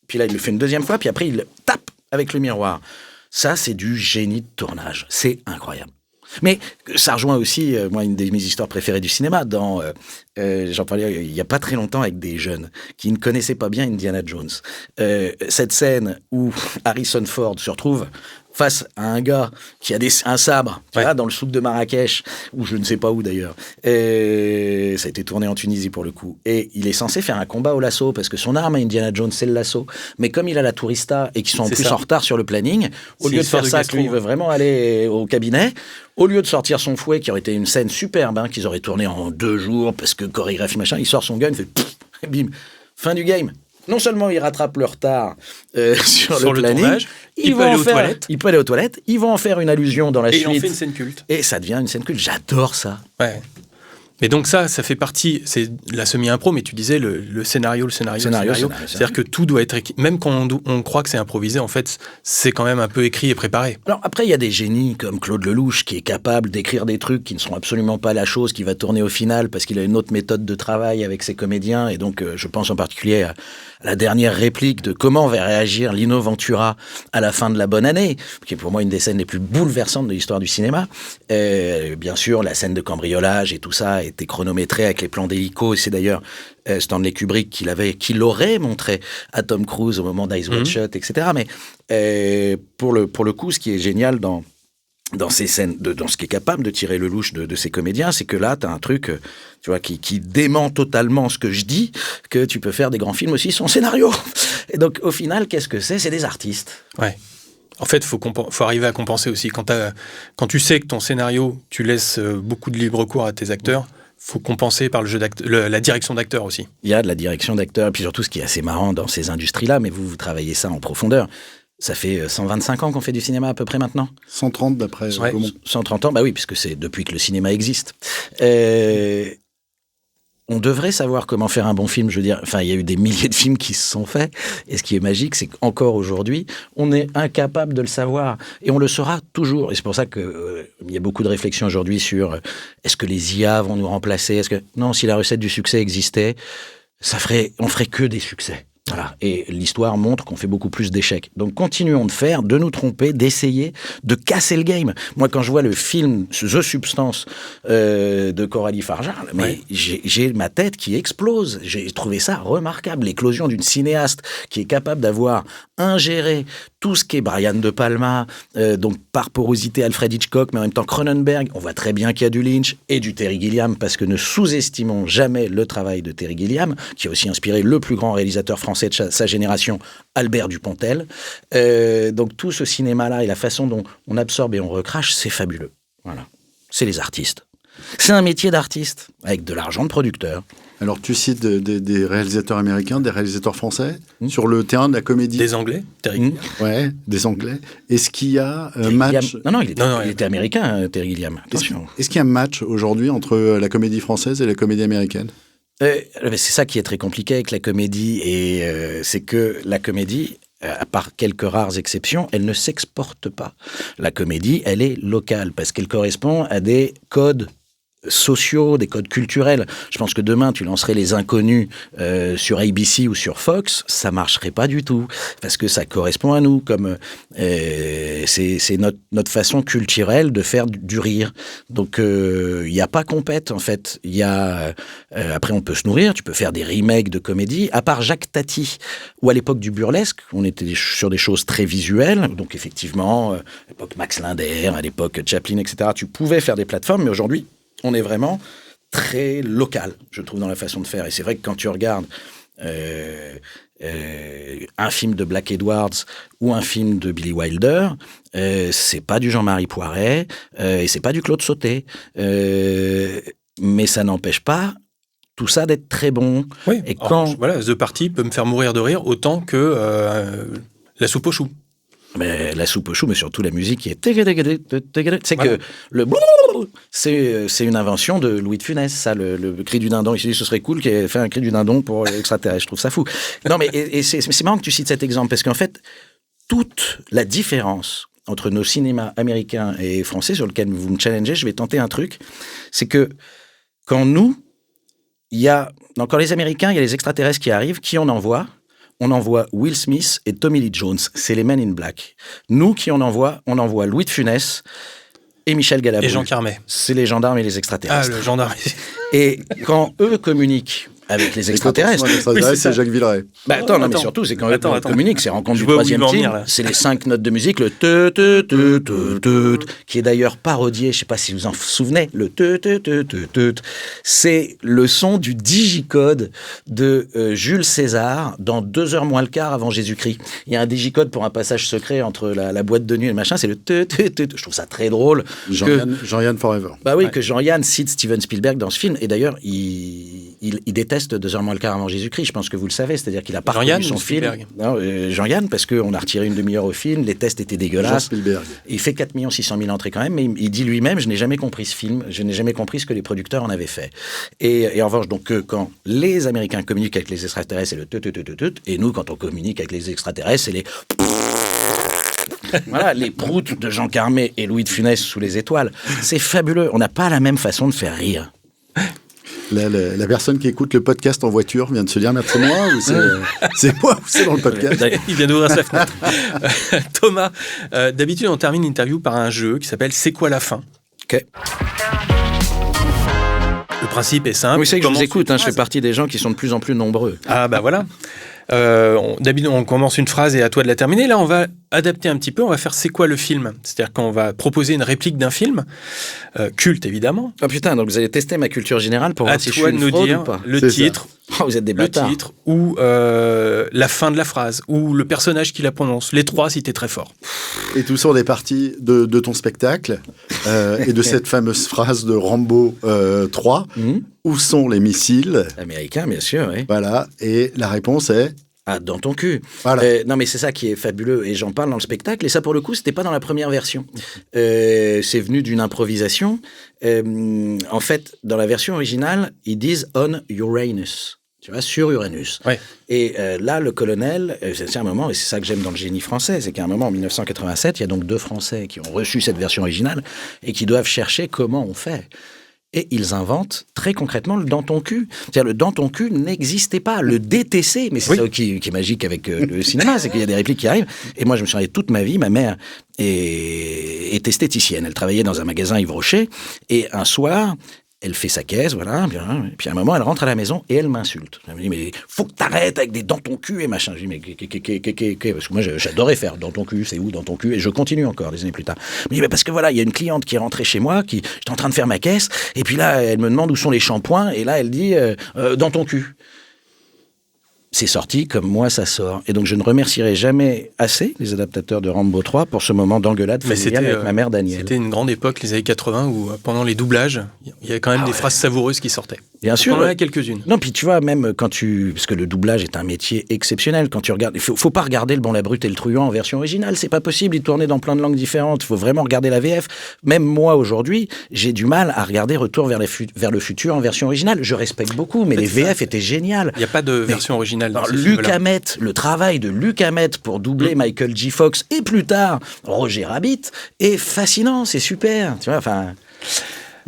Puis là, il le fait une deuxième fois, puis après, il le tape avec le miroir. Ça, c'est du génie de tournage. C'est incroyable. Mais ça rejoint aussi, moi, une de mes histoires préférées du cinéma. J'en parlais il n'y a pas très longtemps avec des jeunes qui ne connaissaient pas bien Indiana Jones. Cette scène où Harrison Ford se retrouve face à un gars qui a un sabre, tu vois, dans le souk de Marrakech, ou je ne sais pas où d'ailleurs. Et ça a été tourné en Tunisie pour le coup. Et il est censé faire un combat au lasso, parce que son arme à Indiana Jones, c'est le lasso. Mais comme il a la tourista et qu'ils sont en plus en retard sur le planning, au lieu de faire ça, lui, il veut vraiment aller au cabinet, au lieu de sortir son fouet, qui aurait été une scène superbe, qu'ils auraient tourné en 2 jours, parce que chorégraphie machin, il sort son gun, il fait pff, bim, fin du game. Non seulement il rattrape le retard sur le planning, tournage, il peut aller aux toilettes. Il peut aller aux toilettes, ils vont en faire une allusion dans la suite. Et il en fait une scène culte. Et ça devient une scène culte. J'adore ça. Ouais. Mais donc ça fait partie, c'est la semi-impro, mais tu disais le scénario. C'est-à-dire que tout doit être écrit. Même quand on croit que c'est improvisé, en fait, c'est quand même un peu écrit et préparé. Alors après, il y a des génies comme Claude Lelouch qui est capable d'écrire des trucs qui ne sont absolument pas la chose qui va tourner au final parce qu'il a une autre méthode de travail avec ses comédiens. Et donc, je pense en particulier à la dernière réplique de comment va réagir Lino Ventura à la fin de La Bonne Année, qui est pour moi une des scènes les plus bouleversantes de l'histoire du cinéma. Bien sûr, la scène de cambriolage et tout ça a été chronométré avec les plans d'hélico. C'est d'ailleurs Stanley Kubrick qui l'aurait montré à Tom Cruise au moment d'Eyes Wide Shut, etc. Mais pour le coup, ce qui est génial dans ces scènes, dans ce qui est capable de tirer le louche de ces comédiens, c'est que là, tu as un truc, tu vois, qui dément totalement ce que je dis, que tu peux faire des grands films aussi sans scénario. Et donc, au final, qu'est-ce que c'est? C'est des artistes. Ouais. En fait, faut arriver à compenser aussi. Quand tu sais que ton scénario, tu laisses beaucoup de libre cours à tes acteurs, faut compenser par la direction d'acteur aussi. Il y a de la direction d'acteur, et puis surtout, ce qui est assez marrant dans ces industries-là, mais vous travaillez ça en profondeur. Ça fait 125 ans qu'on fait du cinéma à peu près maintenant. 130 d'après. 130 ans, bah oui, puisque c'est depuis que le cinéma existe. On devrait savoir comment faire un bon film, je veux dire. Enfin, il y a eu des milliers de films qui se sont faits. Et ce qui est magique, c'est qu'encore aujourd'hui, on est incapable de le savoir. Et on le saura toujours. Et c'est pour ça qu'il y a beaucoup de réflexions aujourd'hui sur est-ce que les IA vont nous remplacer? Non, si la recette du succès existait, on ferait que des succès. Voilà. Et l'histoire montre qu'on fait beaucoup plus d'échecs. Donc continuons de nous tromper, d'essayer, de casser le game. Moi, quand je vois le film The Substance de Coralie Farjard, j'ai ma tête qui explose. J'ai trouvé ça remarquable. L'éclosion d'une cinéaste qui est capable d'avoir ingéré tout ce qui est Brian De Palma, donc par porosité Alfred Hitchcock, mais en même temps Cronenberg, on voit très bien qu'il y a du Lynch et du Terry Gilliam, parce que ne sous-estimons jamais le travail de Terry Gilliam, qui a aussi inspiré le plus grand réalisateur français de sa génération, Albert Dupontel. Donc tout ce cinéma-là et la façon dont on absorbe et on recrache, c'est fabuleux. Voilà. C'est les artistes. C'est un métier d'artiste, avec de l'argent de producteur. Alors, tu cites des réalisateurs américains, des réalisateurs français, sur le terrain de la comédie. Des Anglais, Terry Gilliam. Ouais, des Anglais. Est-ce qu'il y a un match... Non, il était américain, Terry Gilliam. Attention. Est-ce qu'il y a un match aujourd'hui entre la comédie française et la comédie américaine ? C'est ça qui est très compliqué avec la comédie, et c'est que la comédie, à part quelques rares exceptions, elle ne s'exporte pas. La comédie, elle est locale, parce qu'elle correspond à des codes sociaux, des codes culturels. Je pense que demain, tu lancerais Les Inconnus sur ABC ou sur Fox, ça marcherait pas du tout, parce que ça correspond à nous, comme c'est notre façon culturelle de faire du rire. Donc, il n'y a pas compète, en fait. Il y a après, on peut se nourrir, tu peux faire des remakes de comédie, à part Jacques Tati, où à l'époque du burlesque, on était sur des choses très visuelles, donc effectivement, à l'époque Max Linder, à l'époque Chaplin, etc., tu pouvais faire des plateformes, mais aujourd'hui, on est vraiment très local, je trouve, dans la façon de faire. Et c'est vrai que quand tu regardes un film de Black Edwards ou un film de Billy Wilder, c'est pas du Jean-Marie Poiret et c'est pas du Claude Sautet. Mais ça n'empêche pas tout ça d'être très bon. Oui, et quand... voilà, The Party peut me faire mourir de rire autant que La Soupe aux choux. Mais la soupe aux choux, mais surtout la musique qui est... C'est que le... C'est une invention de Louis de Funès, ça, le cri du dindon. Il s'est dit, ce serait cool qu'il ait fait un cri du dindon pour l'extraterrestre. Je trouve ça fou. Non, mais c'est marrant que tu cites cet exemple, parce qu'en fait, toute la différence entre nos cinémas américains et français, sur lequel vous me challengez, je vais tenter un truc, c'est que quand nous, quand les Américains, il y a les extraterrestres qui arrivent, qui on envoie Will Smith et Tommy Lee Jones. C'est les Men in Black. Nous, qui on envoie Louis de Funès et Michel Galabru. Et Jean Carmet. C'est les gendarmes et les extraterrestres. Ah, le gendarme. Et quand eux communiquent avec les extraterrestres... c'est Jacques Villeray. Non, mais surtout, c'est quand eux communiquent, c'est Rencontre du troisième type, c'est les 5 notes de musique, le qui est d'ailleurs parodié, je ne sais pas si vous en souvenez, le c'est le son du digicode de Jules César dans 2h moins le quart avant Jésus-Christ. Il y a un digicode pour un passage secret entre la boîte de nuit et le machin, c'est le je trouve ça très drôle. Jean-Yann Forever. Bah oui, que Jean-Yann cite Steven Spielberg dans ce film, et d'ailleurs, il déteste 2h moins le quart avant Jésus-Christ, je pense que vous le savez, c'est-à-dire qu'il a parcouru son film. Non, Jean-Yann, parce qu'on a retiré une demi-heure au film, les tests étaient dégueulasses. Il fait 4 600 000 entrées quand même, mais il dit lui-même, je n'ai jamais compris ce film, je n'ai jamais compris ce que les producteurs en avaient fait. Et en revanche, donc, quand les Américains communiquent avec les extraterrestres, c'est le et nous, quand on communique avec les extraterrestres, c'est les... Voilà, les proutes de Jean Carmet et Louis de Funès sous les étoiles. C'est fabuleux, on n'a pas la même façon de faire rire. La personne qui écoute le podcast en voiture vient de se dire, mais c'est moi ou c'est moi ou c'est dans le podcast? Il vient d'ouvrir sa fenêtre. Thomas, d'habitude, on termine l'interview par un jeu qui s'appelle « C'est quoi la fin ?» Ok. Le principe est simple. Oui, c'est que je vous écoute, je fais partie des gens qui sont de plus en plus nombreux. Ah bah voilà. D'habitude, on commence une phrase et à toi de la terminer. Là, on va adapter un petit peu. On va faire « C'est quoi le film ?» C'est-à-dire qu'on va proposer une réplique d'un film, culte évidemment. Ah putain, donc vous allez tester ma culture générale pour voir si je suis une fraude ou pas. Le titre. Oh, vous êtes des bâtards. Le titre ou la fin de la phrase ou le personnage qui la prononce. Les trois si t'es très fort. Et tout ça, on est parti de ton spectacle et de cette fameuse phrase de Rambo 3. Où sont les missiles américains, bien sûr, oui. Voilà, et la réponse est... Ah, dans ton cul. Voilà. Non, mais c'est ça qui est fabuleux, et j'en parle dans le spectacle, et ça, pour le coup, c'était pas dans la première version. C'est venu d'une improvisation. En fait, dans la version originale, ils disent « on Uranus ». Tu vois, sur Uranus. Ouais. Et là, le colonel, c'est un moment, et c'est ça que j'aime dans le génie français, c'est qu'à un moment, en 1987, il y a donc 2 Français qui ont reçu cette version originale et qui doivent chercher comment on fait. Et ils inventent très concrètement le « dans ton cul ». C'est-à-dire le « dans ton cul » n'existait pas, le DTC. Mais c'est ça qui est magique avec le cinéma, c'est qu'il y a des répliques qui arrivent. Et moi, je me suis arrêté toute ma vie. Ma mère est esthéticienne. Elle travaillait dans un magasin Yves Rocher. Et un soir, Elle fait sa caisse, voilà, bien. Et puis à un moment, elle rentre à la maison et elle m'insulte. Elle me dit, mais faut que t'arrêtes avec des dans ton cul et machin. Je dis, mais parce que moi, j'adorais faire dans ton cul, c'est où dans ton cul? Et je continue encore des années plus tard. Elle me dit, mais parce que voilà, il y a une cliente qui est rentrée chez moi, j'étais en train de faire ma caisse, et puis là, elle me demande où sont les shampoings, et là, elle dit, dans ton cul. C'est sorti comme moi ça sort. Et donc je ne remercierai jamais assez les adaptateurs de Rambo 3 pour ce moment d'engueulade familiale avec ma mère Danielle. C'était une grande époque, les années 80, où pendant les doublages, il y avait quand même des phrases savoureuses qui sortaient. Bien sûr. On en a quelques-unes. Non, puis tu vois, même quand parce que le doublage est un métier exceptionnel, quand tu regardes, il faut pas regarder Le Bon, la Brute et le Truand en version originale, c'est pas possible, il tournait dans plein de langues différentes, il faut vraiment regarder la VF. Même moi, aujourd'hui, j'ai du mal à regarder Retour vers le futur en version originale. Je respecte beaucoup, mais les VF étaient géniales. Il n'y a pas de version originale dans Luc Hamet, le travail de Luc Hamet pour doubler Michael J. Fox et plus tard Roger Rabbit est fascinant, c'est super, tu vois, enfin...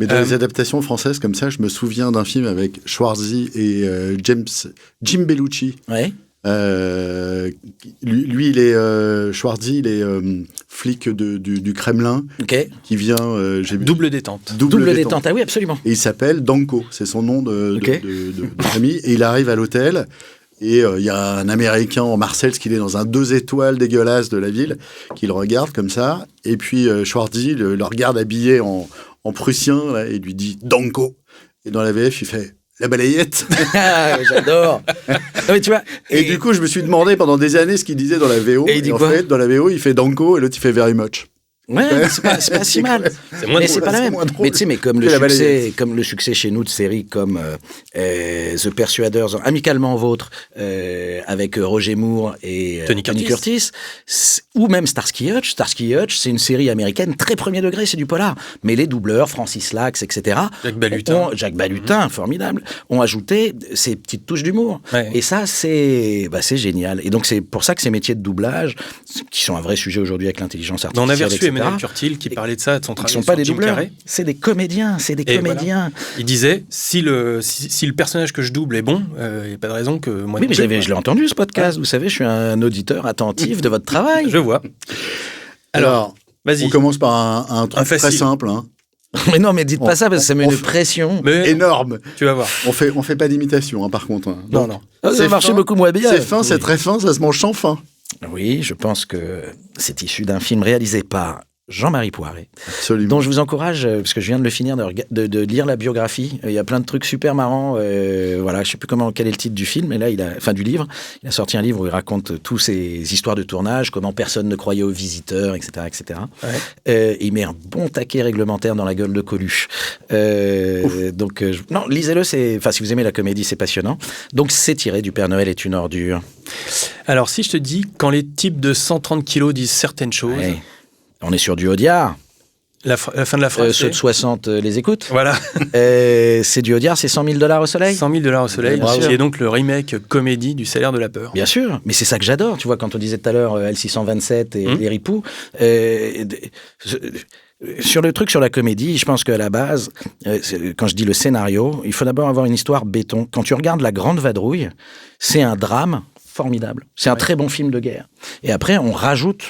Mais dans les adaptations françaises comme ça, je me souviens d'un film avec Schwarzy et Jim Bellucci. Ouais. Lui, il est Schwarzy, il est flic du Kremlin, qui vient. Double détente. Double détente. Ah oui, absolument. Et il s'appelle Danko, c'est son nom de famille. Et il arrive à l'hôtel. Et il y a un Américain en Marcel, qui est dans un 2 étoiles dégueulasse de la ville, qui le regarde comme ça. Et puis Schwarzy le regarde habillé en prussien là, et lui dit Danko. Et dans la VF, il fait la balayette. J'adore. Non, mais tu vois, et du coup, je me suis demandé pendant des années ce qu'il disait dans la VO. Et il dit en quoi? fait, dans la VO, il fait Danko et l'autre, il fait very much. Ouais, c'est pas si mal. Mais c'est pas la même. Mais tu sais, mais comme le succès chez nous de séries comme The Persuaders, Amicalement Vôtre, avec Roger Moore et Tony Curtis, ou même Starsky Hutch. Starsky Hutch, c'est une série américaine très premier degré, c'est du polar. Mais les doubleurs, Francis Lax, etc. Jacques Balutin, formidable, ont ajouté ces petites touches d'humour. Ouais. Et ça, c'est génial. Et donc c'est pour ça que ces métiers de doublage, qui sont un vrai sujet aujourd'hui avec l'intelligence artificielle. On avait reçu Emmanuel Curtil qui parlait de ça, de son travail. Ils ne sont pas des doubleurs, c'est des comédiens, Voilà. Il disait, si le personnage que je double est bon, il n'y a pas de raison que moi... Oui, mais je l'ai entendu ce podcast, vous savez, je suis un auditeur attentif de votre travail. Je vois. Alors, vas-y. On commence par un truc très simple. Hein. Mais non, mais dites pas ça parce que ça met une pression énorme. Tu vas voir. On fait pas d'imitation, hein, par contre. Hein. Non. Ça marchait beaucoup moins bien. C'est fin, c'est très fin, ça se mange sans fin. Oui, je pense que c'est issu d'un film réalisé par Jean-Marie Poiret, absolument, dont je vous encourage, parce que je viens de le finir, de lire la biographie. Il y a plein de trucs super marrants. Voilà, je sais plus quel est le titre du film, mais là, du livre. Il a sorti un livre où il raconte toutes ces histoires de tournage, comment personne ne croyait aux visiteurs, etc., etc. Ouais. Il met un bon taquet réglementaire dans la gueule de Coluche. Donc, non, lisez-le. Si vous aimez la comédie, c'est passionnant. Donc, c'est tiré du Père Noël est une ordure. Alors, si je te dis, quand les types de 130 kilos disent certaines choses... Ouais. On est sur du Audiard. La fin de la phrase. Ceux de 60 les écoutent. Voilà. C'est du Audiard, c'est $100 000 au soleil. $100 000 au soleil, qui est donc le remake comédie du Salaire de la peur. Bien sûr, mais c'est ça que j'adore. Tu vois, quand on disait tout à l'heure L627 et Les Ripoux, sur le truc sur la comédie, je pense qu'à la base, quand je dis le scénario, il faut d'abord avoir une histoire béton. Quand tu regardes La Grande Vadrouille, c'est un drame formidable. C'est un très bon film de guerre. Et après, on rajoute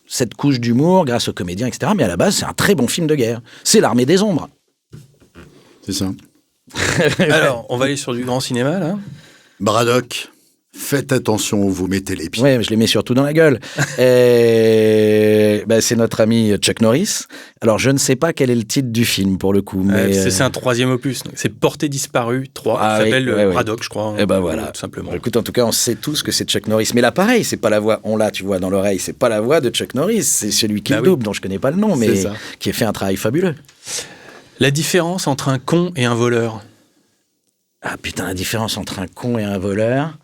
cette couche d'humour grâce aux comédiens, etc. Mais à la base, c'est un très bon film de guerre. C'est L'Armée des Ombres. C'est ça. Alors, on va aller sur du grand cinéma, là. Braddock, faites attention où vous mettez les pieds. Oui, je les mets surtout dans la gueule. C'est notre ami Chuck Norris. Alors, je ne sais pas quel est le titre du film, pour le coup. Mais c'est un 3e opus. C'est Portée disparue 3. Ça s'appelle Braddock, je crois. Et voilà. Tout simplement. Écoute, en tout cas, on sait tous que c'est Chuck Norris. Mais là, pareil, c'est pas la voix. On l'a, tu vois, dans l'oreille. C'est pas la voix de Chuck Norris. C'est celui qui le double, dont je connais pas le nom, mais qui a fait un travail fabuleux. La différence entre un con et un voleur. Ah putain, la différence entre un con et un voleur...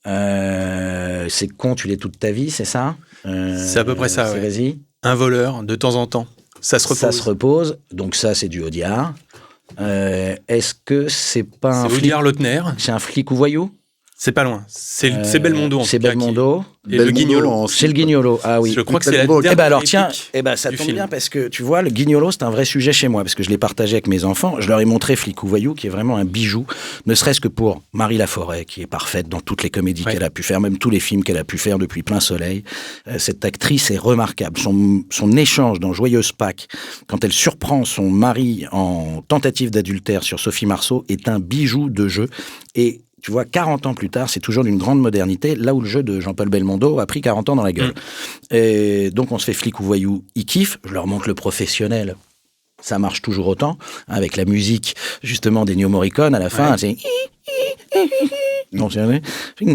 c'est con, tu l'es toute ta vie, c'est ça C'est à peu près ça, Vas-y. Un voleur, de temps en temps, ça se repose. Ça se repose, donc ça, c'est du Audiard. Est-ce que c'est pas un flic... Audiard Lautner. C'est un flic ou voyou? C'est pas loin. C'est Belmondo, en C'est tout cas, Belmondo. Et le Guignolo. C'est le Guignolo, ah oui. Je crois que c'est la Belmondo. dernière Eh ben alors tiens, réplique ça du tombe film. bien parce que tu vois, le Guignolo, c'est un vrai sujet chez moi parce que je l'ai partagé avec mes enfants. Je leur ai montré Flic ou Voyou, qui est vraiment un bijou, ne serait-ce que pour Marie Laforêt, qui est parfaite dans toutes les comédies qu'elle a pu faire, même tous les films qu'elle a pu faire depuis Plein Soleil. Cette actrice est remarquable. Son échange dans Joyeuse Pâques, quand elle surprend son mari en tentative d'adultère sur Sophie Marceau, est un bijou de jeu. Et tu vois, 40 ans plus tard, c'est toujours d'une grande modernité, là où le jeu de Jean-Paul Belmondo a pris 40 ans dans la gueule. Et donc, on se fait Flic ou Voyou, ils kiffent. Je leur montre le professionnel. Ça marche toujours autant, avec la musique, justement, d'Ennio Morricone à la fin. C'est... Non,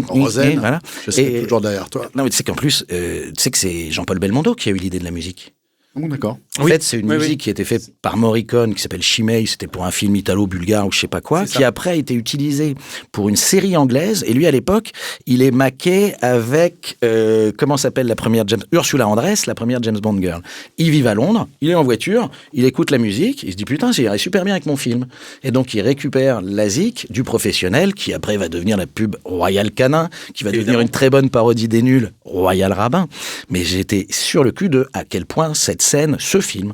Rosen, voilà. je serai toujours derrière toi. Non, mais tu sais qu'en plus, tu sais que c'est Jean-Paul Belmondo qui a eu l'idée de la musique. Bon, d'accord. En fait, c'est une musique qui a été faite par Morricone, qui s'appelle Chimay, c'était pour un film italo-bulgare ou je sais pas quoi, qui après a été utilisé pour une série anglaise. Et lui, à l'époque, il est maqué avec, comment s'appelle la première Ursula Andress, la première James Bond girl. Ils vivent à Londres, il est en voiture, il écoute la musique, il se dit putain, ça irait super bien avec mon film. Et donc, il récupère la zik du professionnel, qui après va devenir la pub Royal Canin, qui va devenir une très bonne parodie des nuls, Royal Rabbin. Mais j'étais sur le cul de à quel point cette scène, ce film,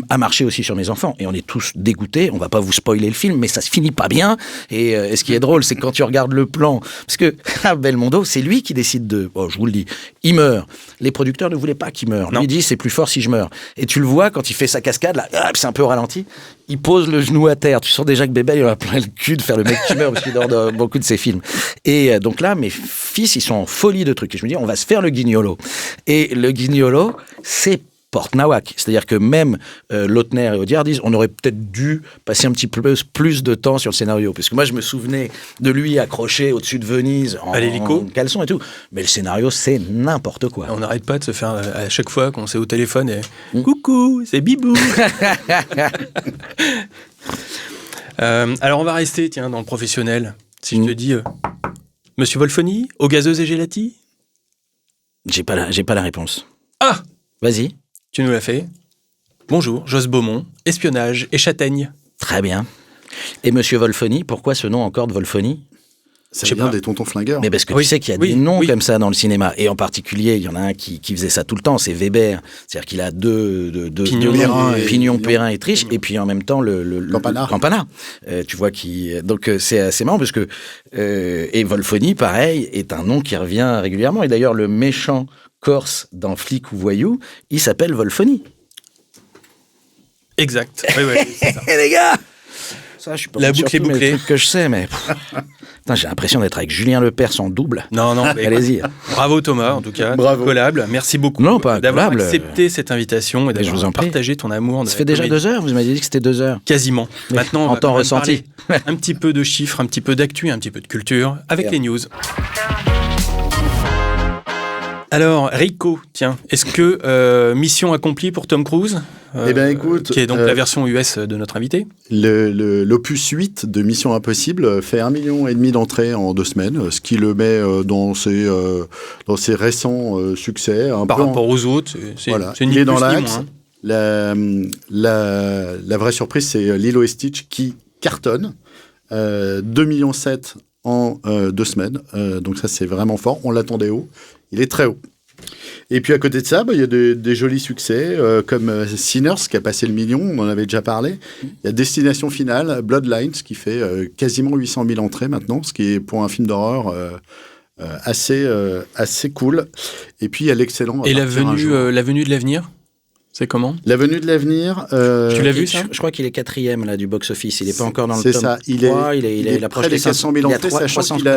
a marché aussi sur mes enfants. Et on est tous dégoûtés, on va pas vous spoiler le film, mais ça se finit pas bien. Et ce qui est drôle, c'est que quand tu regardes le plan, parce que Belmondo, c'est lui qui décide de... Bon, je vous le dis, il meurt. Les producteurs ne voulaient pas qu'il meure. Lui, il dit, c'est plus fort si je meurs. Et tu le vois, quand il fait sa cascade, là, c'est un peu au ralenti, il pose le genou à terre. Tu sens déjà que Bébé, il a plein le cul de faire le mec qui meurt, parce qu'il dort dans beaucoup de ses films. Et donc là, mes fils, ils sont en folie de trucs. Et je me dis, on va se faire le Guignolo. Et le Guignolo, c'est porte nawak. C'est-à-dire que même Lautner et Audiard disent on aurait peut-être dû passer un petit peu plus de temps sur le scénario. Parce que moi, je me souvenais de lui accroché au-dessus de Venise en caleçon et tout. Mais le scénario, c'est n'importe quoi. On n'arrête pas de se faire à chaque fois qu'on s'est au téléphone et coucou, c'est Bibou. Alors, on va rester, tiens, dans le professionnel. Si je te dis Monsieur Wolfoni, eau gazeuse et gelati. J'ai pas la réponse. Ah, vas-y. Tu nous l'as fait. Bonjour, Josse Beaumont, espionnage et châtaigne. Très bien. Et Monsieur Wolfoni, pourquoi ce nom encore de Wolfoni ? Ça vient des tontons flingueurs. Mais parce que tu sais qu'il y a des noms comme ça dans le cinéma. Et en particulier, il y en a un qui faisait ça tout le temps, c'est Weber. C'est-à-dire qu'il a deux Pignon, Perrin et Triche, et puis en même temps le Campana. Tu vois, donc c'est assez marrant parce que et Wolfoni, pareil, est un nom qui revient régulièrement. Et d'ailleurs, le méchant corse dans Flic ou Voyou, il s'appelle Wolfoni. Exact. Oui, c'est ça. Les gars, ça, je suis pas la boucle est bouclée. Trucs que je sais, mais putain, j'ai l'impression d'être avec Julien Lepers en double. Non, allez-y. Bravo Thomas, en tout cas. Bravo. Collable. Merci beaucoup d'avoir accepté cette invitation et d'avoir partagé ton amour. Ça fait déjà 2 heures. Vous m'avez dit que c'était 2 heures. Quasiment. Mais maintenant, on en temps va ressenti. Un petit peu de chiffres, un petit peu d'actu, un petit peu de culture avec les news. Alors, Rico, tiens, est-ce que mission accomplie pour Tom Cruise Eh bien, écoute... Qui est donc la version US de notre invité. L'opus 8 de Mission Impossible fait 1,5 million d'entrées en 2 semaines, ce qui le met dans ses récents succès. Par rapport aux autres, c'est ni plus ni moins. La vraie surprise, c'est Lilo et Stitch qui cartonne. 2,7 millions en 2 semaines. Donc ça, c'est vraiment fort. On l'attendait haut. Il est très haut. Et puis à côté de ça, il y a des jolis succès comme Sinners qui a passé le million, on en avait déjà parlé. Il y a Destination Finale, Bloodlines qui fait quasiment 800 000 entrées maintenant, ce qui est pour un film d'horreur assez cool. Et puis il y a l'excellent... Et la venue de l'avenir, c'est comment ? La venue de l'avenir... tu l'as vu ça ? Je crois qu'il est 4e là, du box-office, il n'est pas encore dans le top top 3. Il est près des 400 000 entrées, sachant qu'il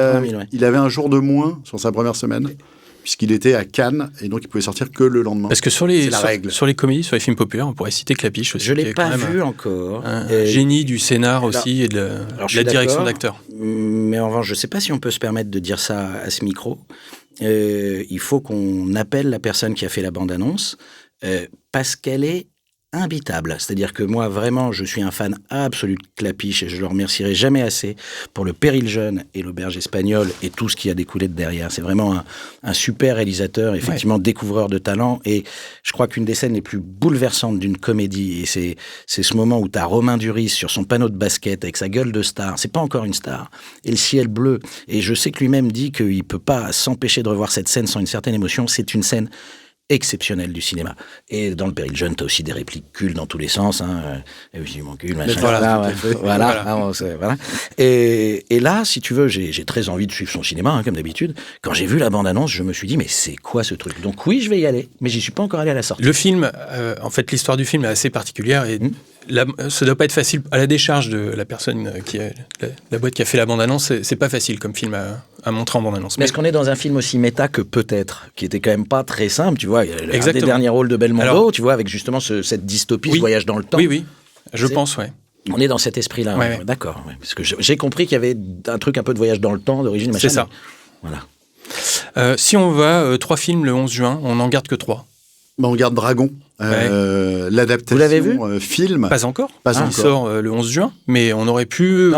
avait un jour de moins sur sa première semaine. Puisqu'il était à Cannes, et donc il pouvait sortir que le lendemain. Parce que sur les comédies, sur les films populaires, on pourrait citer Clapiche aussi. Je ne l'ai pas vu encore. Un génie du scénar aussi et de la direction d'acteurs. Mais en revanche, je ne sais pas si on peut se permettre de dire ça à ce micro. Il faut qu'on appelle la personne qui a fait la bande-annonce, parce qu'elle est imbitable. C'est-à-dire que moi, vraiment, je suis un fan absolu de Clapiche et je le remercierai jamais assez pour Le Péril jeune et L'Auberge espagnole et tout ce qui a découlé de derrière. C'est vraiment un super réalisateur, effectivement découvreur de talent. Et je crois qu'une des scènes les plus bouleversantes d'une comédie, et c'est ce moment où tu as Romain Duris sur son panneau de basket avec sa gueule de star. C'est pas encore une star. Et le ciel bleu. Et je sais que lui-même dit qu'il peut pas s'empêcher de revoir cette scène sans une certaine émotion. C'est une scène exceptionnel du cinéma. Et dans Le Péril jeune, t'as aussi des répliques cultes dans tous les sens. Évidemment culte, machin. Voilà. Et là, si tu veux, j'ai très envie de suivre son cinéma, comme d'habitude. Quand j'ai vu la bande-annonce, je me suis dit, mais c'est quoi ce truc ? Donc oui, je vais y aller, mais j'y suis pas encore allé à la sortie. Le film, en fait, l'histoire du film est assez particulière et ça doit pas être facile. À la décharge de la personne la boîte qui a fait la bande-annonce, c'est pas facile comme film à montrer en bande-annonce. Mais est-ce qu'on est dans un film aussi méta que peut-être, qui était quand même pas très simple, tu vois, il y a un des derniers rôles de Belmondo, tu vois, avec justement cette dystopie, ce voyage dans le temps. Oui, je pense, ouais. On est dans cet esprit-là, ouais. D'accord. Ouais. Parce que j'ai compris qu'il y avait un truc un peu de voyage dans le temps, d'origine, machin. C'est ça. Voilà. Si on va 3 films le 11 juin, on n'en garde que 3. On garde Dragon, l'adaptation. Vous l'avez vu film. Pas encore. Il sort le 11 juin, mais on aurait pu...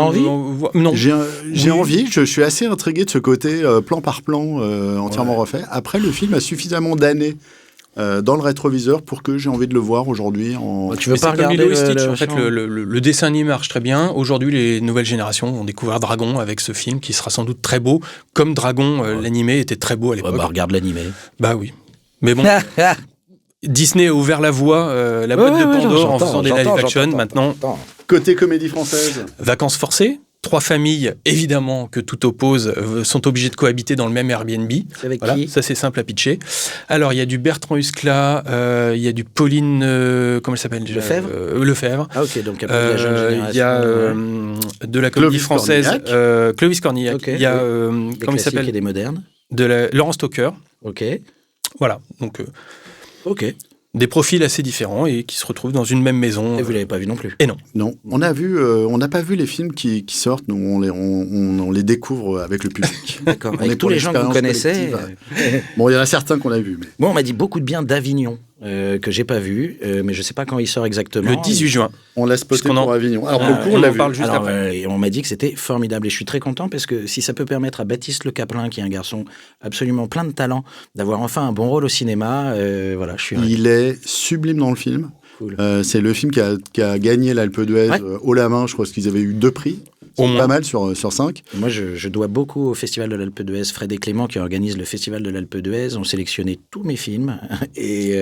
Non. J'ai envie, je suis assez intrigué de ce côté plan par plan entièrement refait. Après, le film a suffisamment d'années dans le rétroviseur pour que j'ai envie de le voir aujourd'hui. Tu veux pas regarder Stitch, en fait, le dessin animé marche très bien. Aujourd'hui, les nouvelles générations ont découvert Dragon avec ce film qui sera sans doute très beau, comme Dragon, l'animé, était très beau à l'époque. Regarde l'animé. Bah oui. Mais bon... Disney a ouvert la voie, la boîte de Pandore en faisant des live-action. Maintenant, côté comédie française. Vacances forcées. 3 familles, évidemment, que tout oppose, sont obligées de cohabiter dans le même Airbnb. C'est avec qui ? Ça, c'est simple à pitcher. Alors, il y a du Bertrand Huskla, il y a du Pauline... comment elle s'appelle déjà ? Lefebvre. Ah, ok, donc après la jeune génération. Il y a de la comédie française. Clovis Cornillac. Okay. Il y a... comment il s'appelle ? Et des modernes. Laurence Stocker. Ok. Voilà, donc... Ok. Des profils assez différents et qui se retrouvent dans une même maison. Et vous l'avez pas vu non plus. Et non. Non, on n'a pas vu les films qui sortent. Nous, on les découvre avec le public. D'accord. Avec tous les gens que vous connaissez. Bon, il y en a certains qu'on a vus. Mais... Bon, on m'a dit beaucoup de bien d'Avignon. Que j'ai pas vu, mais je sais pas quand il sort exactement. Le 18 juin. On l'a spoté pour Avignon. Alors, pour le coup, on l'a vu. Parle juste après. On m'a dit que c'était formidable et je suis très content parce que si ça peut permettre à Baptiste Le Caplin, qui est un garçon absolument plein de talent, d'avoir enfin un bon rôle au cinéma, voilà, je suis ravi. Il est sublime dans le film. Cool. C'est le film qui a gagné l'Alpe d'Huez haut la main. Je crois qu'ils avaient eu 2 prix. C'est pas mal sur 5. Moi, je dois beaucoup au Festival de l'Alpe d'Huez. Fred et Clément, qui organise le Festival de l'Alpe d'Huez, ont sélectionné tous mes films et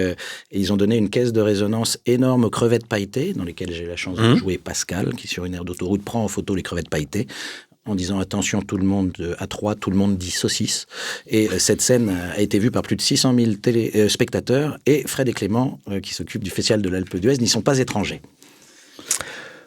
ils ont donné une caisse de résonance énorme aux crevettes pailletées, dans lesquelles j'ai la chance de jouer Pascal, qui sur une aire d'autoroute prend en photo les crevettes pailletées, en disant attention, tout le monde à 3, tout le monde dit saucisse. Et cette scène a été vue par plus de 600 000 spectateurs et Fred et Clément, qui s'occupent du Festival de l'Alpe d'Huez, n'y sont pas étrangers.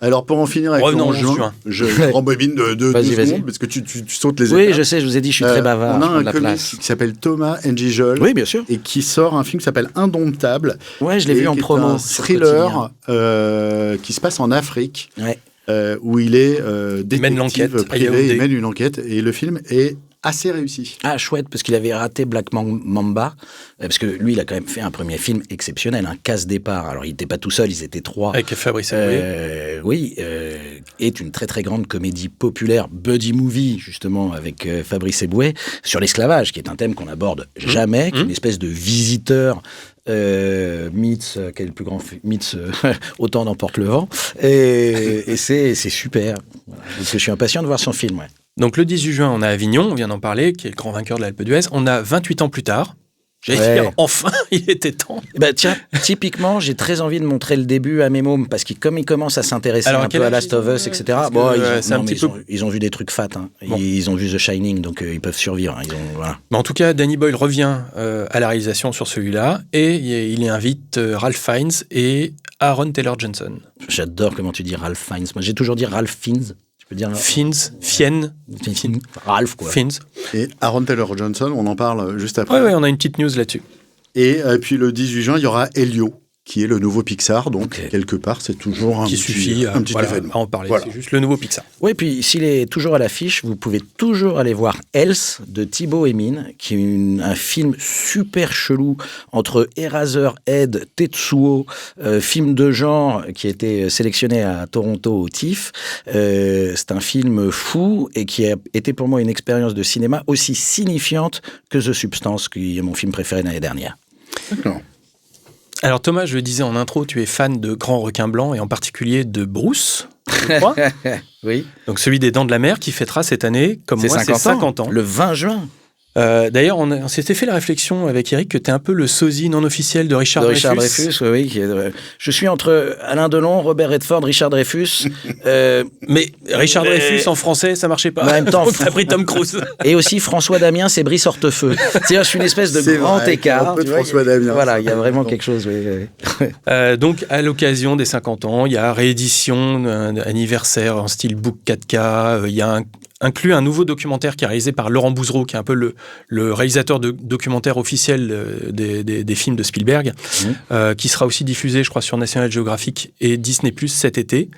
Alors, pour en finir avec Revenons le 11 juin, je rembobine de 2 secondes, parce que tu sautes les étapes. Oui, je sais, je vous ai dit, je suis très bavard. On a un comique qui s'appelle Thomas N'Gijol. Oui, bien sûr. Et qui sort un film qui s'appelle Indomptable. Ouais, je l'ai vu en promo. Un thriller qui se passe en Afrique, où il est détective privé, il mène une enquête, et le film est assez réussi. Ah, chouette, parce qu'il avait raté Black Mamba, parce que lui, il a quand même fait un premier film exceptionnel, un casse-départ. Alors, il n'était pas tout seul, ils étaient 3. Avec Fabrice Eboué. Oui, est une très très grande comédie populaire, buddy movie, justement, avec Fabrice Eboué, sur l'esclavage, qui est un thème qu'on n'aborde jamais, qui est une espèce de visiteur Mitz, quel est le plus grand Mitz, autant n'emporte le vent, et c'est super. Voilà. Donc, je suis impatient de voir son film, Donc le 18 juin, on a Avignon, on vient d'en parler, qui est le grand vainqueur de l'Alpe d'Huez. On a 28 ans plus tard. J'allais dire, enfin, il était temps. Tiens, typiquement, j'ai très envie de montrer le début à mes mômes, parce que comme ils commencent à s'intéresser un peu à Last of Us, etc., ils ont vu des trucs fat. Bon. Ils ont vu The Shining, donc ils peuvent survivre. Voilà. Mais en tout cas, Danny Boyle revient à la réalisation sur celui-là, et il y invite Ralph Fiennes et Aaron Taylor-Johnson. J'adore comment tu dis Ralph Fiennes. Moi, j'ai toujours dit Ralph Fiennes. Fiennes. Ralph, quoi. Fiennes. Et Aaron Taylor-Johnson, on en parle juste après. Oui, on a une petite news là-dessus. Et puis le 18 juin, il y aura Elio. qui est le nouveau Pixar. Donc, quelque part, c'est toujours un petit événement. À en parler. Voilà. C'est juste le nouveau Pixar. Oui, puis s'il est toujours à l'affiche, vous pouvez toujours aller voir Else de Thibaut Hémine, qui est un film super chelou entre Eraserhead, Tetsuo, film de genre qui a été sélectionné à Toronto au TIFF. C'est un film fou et qui a été pour moi une expérience de cinéma aussi signifiante que The Substance, qui est mon film préféré l'année dernière. D'accord. Alors Thomas, je le disais en intro, tu es fan de grands requins blancs et en particulier de Bruce, je crois. Oui. Donc celui des Dents de la Mer qui fêtera cette année, comme moi, c'est 50 ans. Le 20 juin. D'ailleurs, on s'était fait la réflexion avec Eric que tu es un peu le sosie non officiel de Richard Dreyfuss. Richard Dreyfuss, oui. Je suis entre Alain Delon, Robert Redford, Richard Dreyfuss. Mais Richard Dreyfuss en français, ça marchait pas. En même temps, t'as pris Tom Cruise. Et aussi François Damiens, c'est Brice Hortefeux. C'est-à-dire, je suis une espèce de grand écart. Un peu de François Damiens. Voilà, il y a vraiment quelque chose. Oui. Donc, à l'occasion des 50 ans, il y a réédition, anniversaire en style book 4K. Il y a inclus un nouveau documentaire qui est réalisé par Laurent Bouzereau, qui est un peu le réalisateur de documentaire officiel des films de Spielberg, qui sera aussi diffusé, je crois, sur National Geographic et Disney+ cet été.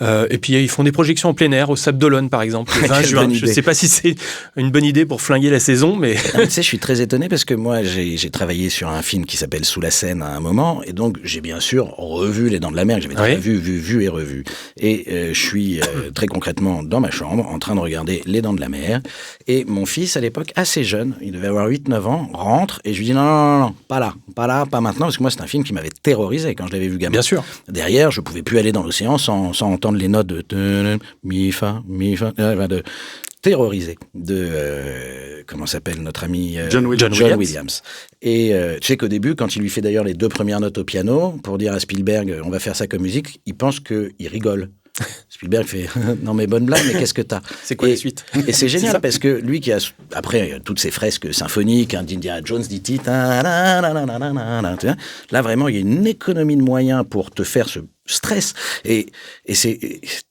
Et puis, ils font des projections en plein air, au Sable d'Olonne, par exemple, le 20 juin. Je ne sais pas si c'est une bonne idée pour flinguer la saison, mais... Tu sais, je suis très étonné parce que moi, j'ai travaillé sur un film qui s'appelle Sous la Seine à un moment, et donc j'ai bien sûr revu Les Dents de la Mer, que j'avais vu et revu. Et je suis très concrètement dans ma chambre, en train de regarder Les Dents de la Mer, et mon fils, à l'époque, assez jeune, il devait avoir 8-9 ans, rentre, et je lui dis non, pas là, pas maintenant, parce que moi, c'est un film qui m'avait terrorisé quand je l'avais vu gamin. Bien sûr. Derrière, je pouvais plus aller dans l'océan sans entendre les notes de mi, fa, de terrorisé de comment s'appelle notre ami John Williams. Et tu sais qu'au début, quand il lui fait d'ailleurs les 2 premières notes au piano pour dire à Spielberg on va faire ça comme musique, il pense qu'il rigole. Spielberg fait non mais bonne blague, mais qu'est-ce que t'as? C'est quoi la suite? Et c'est génial parce que lui qui a après toutes ces fresques symphoniques, d'Indiana Jones, d'E.T., là vraiment il y a une économie de moyens pour te faire ce stress et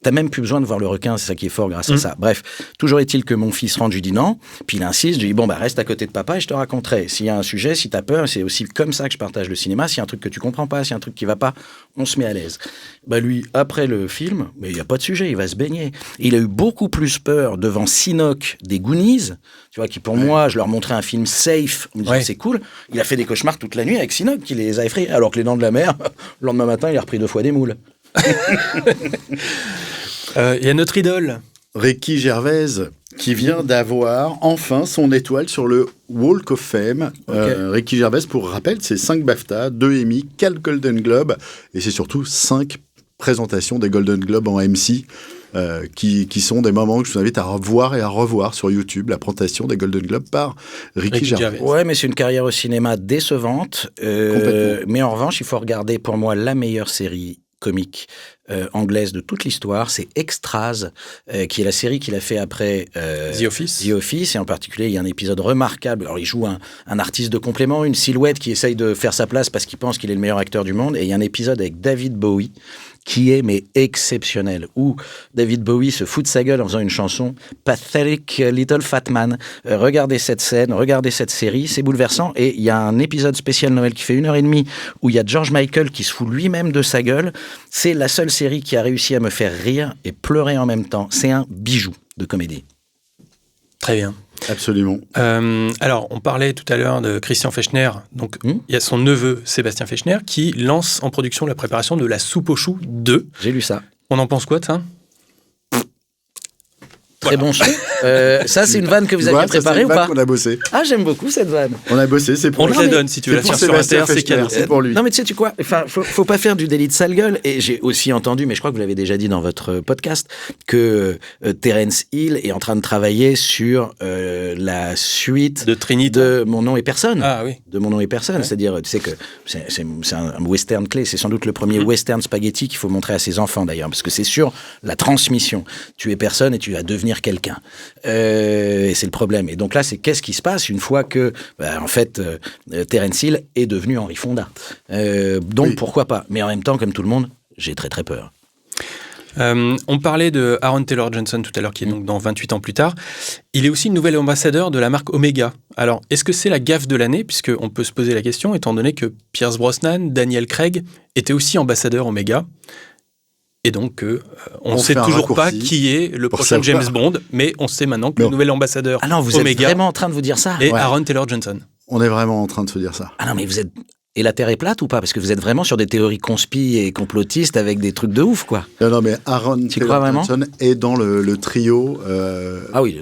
t'as même plus besoin de voir le requin, c'est ça qui est fort grâce à ça. Bref, toujours est-il que mon fils rentre, je lui dis non, puis il insiste, je lui dis bon bah reste à côté de papa et je te raconterai. S'il y a un sujet, si t'as peur, c'est aussi comme ça que je partage le cinéma. S'il y a un truc que tu comprends pas, s'il y a un truc qui va pas, on se met à l'aise. Bah lui, après le film, mais il y a pas de sujet, il va se baigner. Il a eu beaucoup plus peur devant Sinoc des Goonies, tu vois, qui pour moi, je leur montrais un film safe, on me disait c'est cool. Il a fait des cauchemars toute la nuit avec Sinoc qui les a effrayés, alors que Les Dents de la Mer, le lendemain matin, il a repris 2 fois des moules. Il y a notre idole Ricky Gervais qui vient d'avoir enfin son étoile sur le Walk of Fame. Ricky Gervais, pour rappel, c'est 5 BAFTA, 2 Emmy, 4 Golden Globes et c'est surtout 5 présentations des Golden Globes en MC qui sont des moments que je vous invite à revoir et à revoir sur YouTube, la présentation des Golden Globes par Ricky Gervais. Ouais, mais c'est une carrière au cinéma décevante. Mais en revanche, il faut regarder pour moi la meilleure série comique anglaise de toute l'histoire, c'est Extras, qui est la série qu'il a fait après The Office. The Office, et en particulier, il y a un épisode remarquable. Alors, il joue un artiste de complément, une silhouette qui essaye de faire sa place parce qu'il pense qu'il est le meilleur acteur du monde, et il y a un épisode avec David Bowie qui est mais exceptionnel, où David Bowie se fout de sa gueule en faisant une chanson Pathetic Little Fat Man. Regardez cette scène, regardez cette série, c'est bouleversant. Et il y a un épisode spécial Noël qui fait 1h30 où il y a George Michael qui se fout lui-même de sa gueule. C'est la seule série qui a réussi à me faire rire et pleurer en même temps. C'est un bijou de comédie. Très bien. Absolument. Alors, on parlait tout à l'heure de Christian Fechner. Donc, il y a son neveu, Sébastien Fechner, qui lance en production la préparation de La Soupe aux choux 2. J'ai lu ça. On en pense quoi de ça? Très bon son. Ça, c'est une vanne que vous aviez préparée ou pas? On a bossé. Ah, j'aime beaucoup cette vanne. On a bossé, c'est pour lui. On te la donne si tu veux la faire sur Inter, c'est cadeau. C'est pour lui. Non, mais tu sais quoi? Enfin, faut pas faire du délit de sale gueule. Et j'ai aussi entendu, mais je crois que vous l'avez déjà dit dans votre podcast, que Terence Hill est en train de travailler sur la suite de Trinity de Mon nom est personne. Ah oui. De Mon nom est personne. Ouais. C'est-à-dire, tu sais que c'est un western clé. C'est sans doute le premier western spaghetti qu'il faut montrer à ses enfants d'ailleurs, parce que c'est sur la transmission. Tu es personne et tu vas devenir quelqu'un. Et c'est le problème. Et donc là, c'est qu'est-ce qui se passe une fois que, en fait, Terence Hill est devenu Henry Fonda. Donc pourquoi pas. Mais en même temps, comme tout le monde, j'ai très très peur. On parlait de Aaron Taylor Johnson tout à l'heure, qui est donc dans 28 ans plus tard. Il est aussi le nouvel ambassadeur de la marque Omega. Alors, est-ce que c'est la gaffe de l'année? Puisqu'on peut se poser la question, étant donné que Pierce Brosnan, Daniel Craig étaient aussi ambassadeurs Omega. Et donc, on ne sait toujours pas qui est le prochain James Bond, mais on sait maintenant que le nouvel ambassadeur Omega... Ah non, vous êtes vraiment en train de vous dire ça? Et Aaron Taylor Johnson. On est vraiment en train de se dire ça. Ah non, mais vous êtes... Et la Terre est plate ou pas? Parce que vous êtes vraiment sur des théories conspi et complotistes avec des trucs de ouf, quoi. Non, mais Aaron Taylor Johnson est dans le trio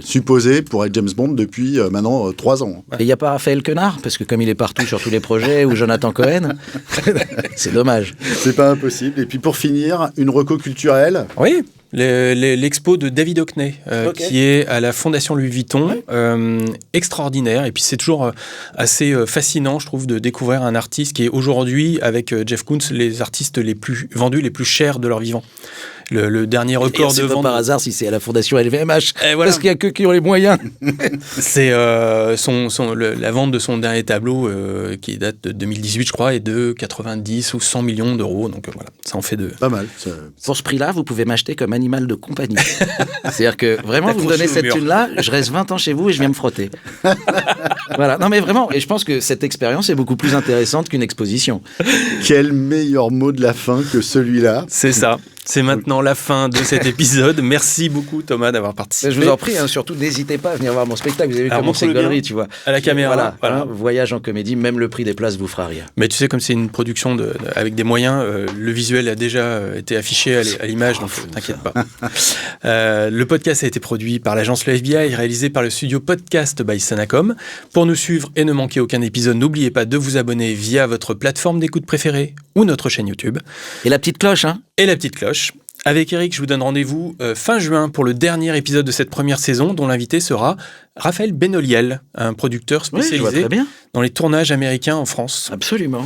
supposé pour être James Bond depuis maintenant 3 ans. Et il n'y a pas Raphaël Quenard? Parce que comme il est partout sur tous les projets, ou Jonathan Cohen, c'est dommage. C'est pas impossible. Et puis pour finir, une reco culturelle. Oui, l'expo de David Hockney, qui est à la Fondation Louis Vuitton, extraordinaire. Et puis c'est toujours assez fascinant, je trouve, de découvrir un artiste qui est aujourd'hui, avec Jeff Koons, les artistes les plus vendus, les plus chers de leur vivant. Le dernier record de vente. Par hasard si c'est à la Fondation LVMH, parce qu'il n'y a que qui ont les moyens. C'est la vente de son dernier tableau, qui date de 2018, je crois, est de 90 ou 100 millions d'euros. Donc voilà, ça en fait de... Pas mal. Ça... Pour ce prix-là, vous pouvez m'acheter comme animal de compagnie. C'est-à-dire que vraiment, vous me donnez cette thune-là, je reste 20 ans chez vous et je viens me frotter. Voilà. Non mais vraiment, et je pense que cette expérience est beaucoup plus intéressante qu'une exposition. Quel meilleur mot de la fin que celui-là. C'est ça. C'est maintenant la fin de cet épisode. Merci beaucoup, Thomas, d'avoir participé. Je vous en prie, surtout n'hésitez pas à venir voir mon spectacle. Vous avez vu comment c'est gaulerie, tu vois. À la caméra. Voilà. Voyage en comédie, même le prix des places vous fera rire. Mais tu sais, comme c'est une production avec des moyens, le visuel a déjà été affiché à l'image, donc t'inquiète pas. Le podcast a été produit par l'agence Le FBI, réalisé par le studio Podcast by Sanacom. Pour nous suivre et ne manquer aucun épisode, n'oubliez pas de vous abonner via votre plateforme d'écoute préférée ou notre chaîne YouTube. Et la petite cloche, hein. Et la petite cloche. Avec Eric, je vous donne rendez-vous fin juin pour le dernier épisode de cette première saison, dont l'invité sera Raphaël Benoliel, un producteur spécialisé dans les tournages américains en France. Absolument.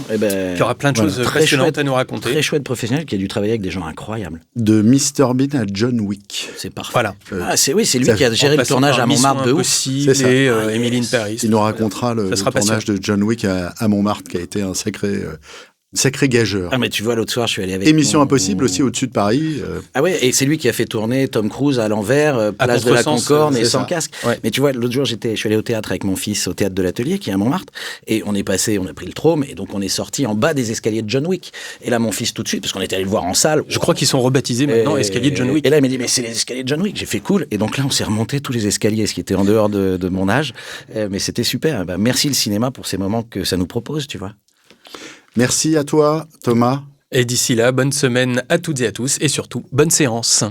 Qui aura plein de choses passionnantes à nous raconter. Très chouette professionnel qui a dû travailler avec des gens incroyables. De Mr Bean à John Wick. C'est parfait. Voilà. C'est lui qui a géré le tournage à Montmartre de ouf. C'est ça. Et Emily in Paris. Il nous racontera le tournage de John Wick à Montmartre, qui a été un sacré gageur. Ah mais tu vois, l'autre soir je suis allé avec Émission Impossible aussi au-dessus de Paris. Ah ouais, et c'est lui qui a fait tourner Tom Cruise à l'envers, place de la Concorde et sans casque. Ouais. Mais tu vois, l'autre jour je suis allé au théâtre avec mon fils, au théâtre de l'Atelier qui est à Montmartre, et on a pris le trône et donc on est sorti en bas des escaliers de John Wick. Et là mon fils tout de suite, parce qu'on était allé le voir en salle. Je crois qu'ils sont rebaptisés maintenant escaliers de John Wick. Et là il m'a dit mais c'est les escaliers de John Wick. J'ai fait cool. Et donc là on s'est remonté tous les escaliers, ce qui était en dehors de mon âge, mais c'était super. Merci le cinéma pour ces moments que ça nous propose, tu vois. Merci à toi, Thomas. Et d'ici là, bonne semaine à toutes et à tous, et surtout, bonne séance.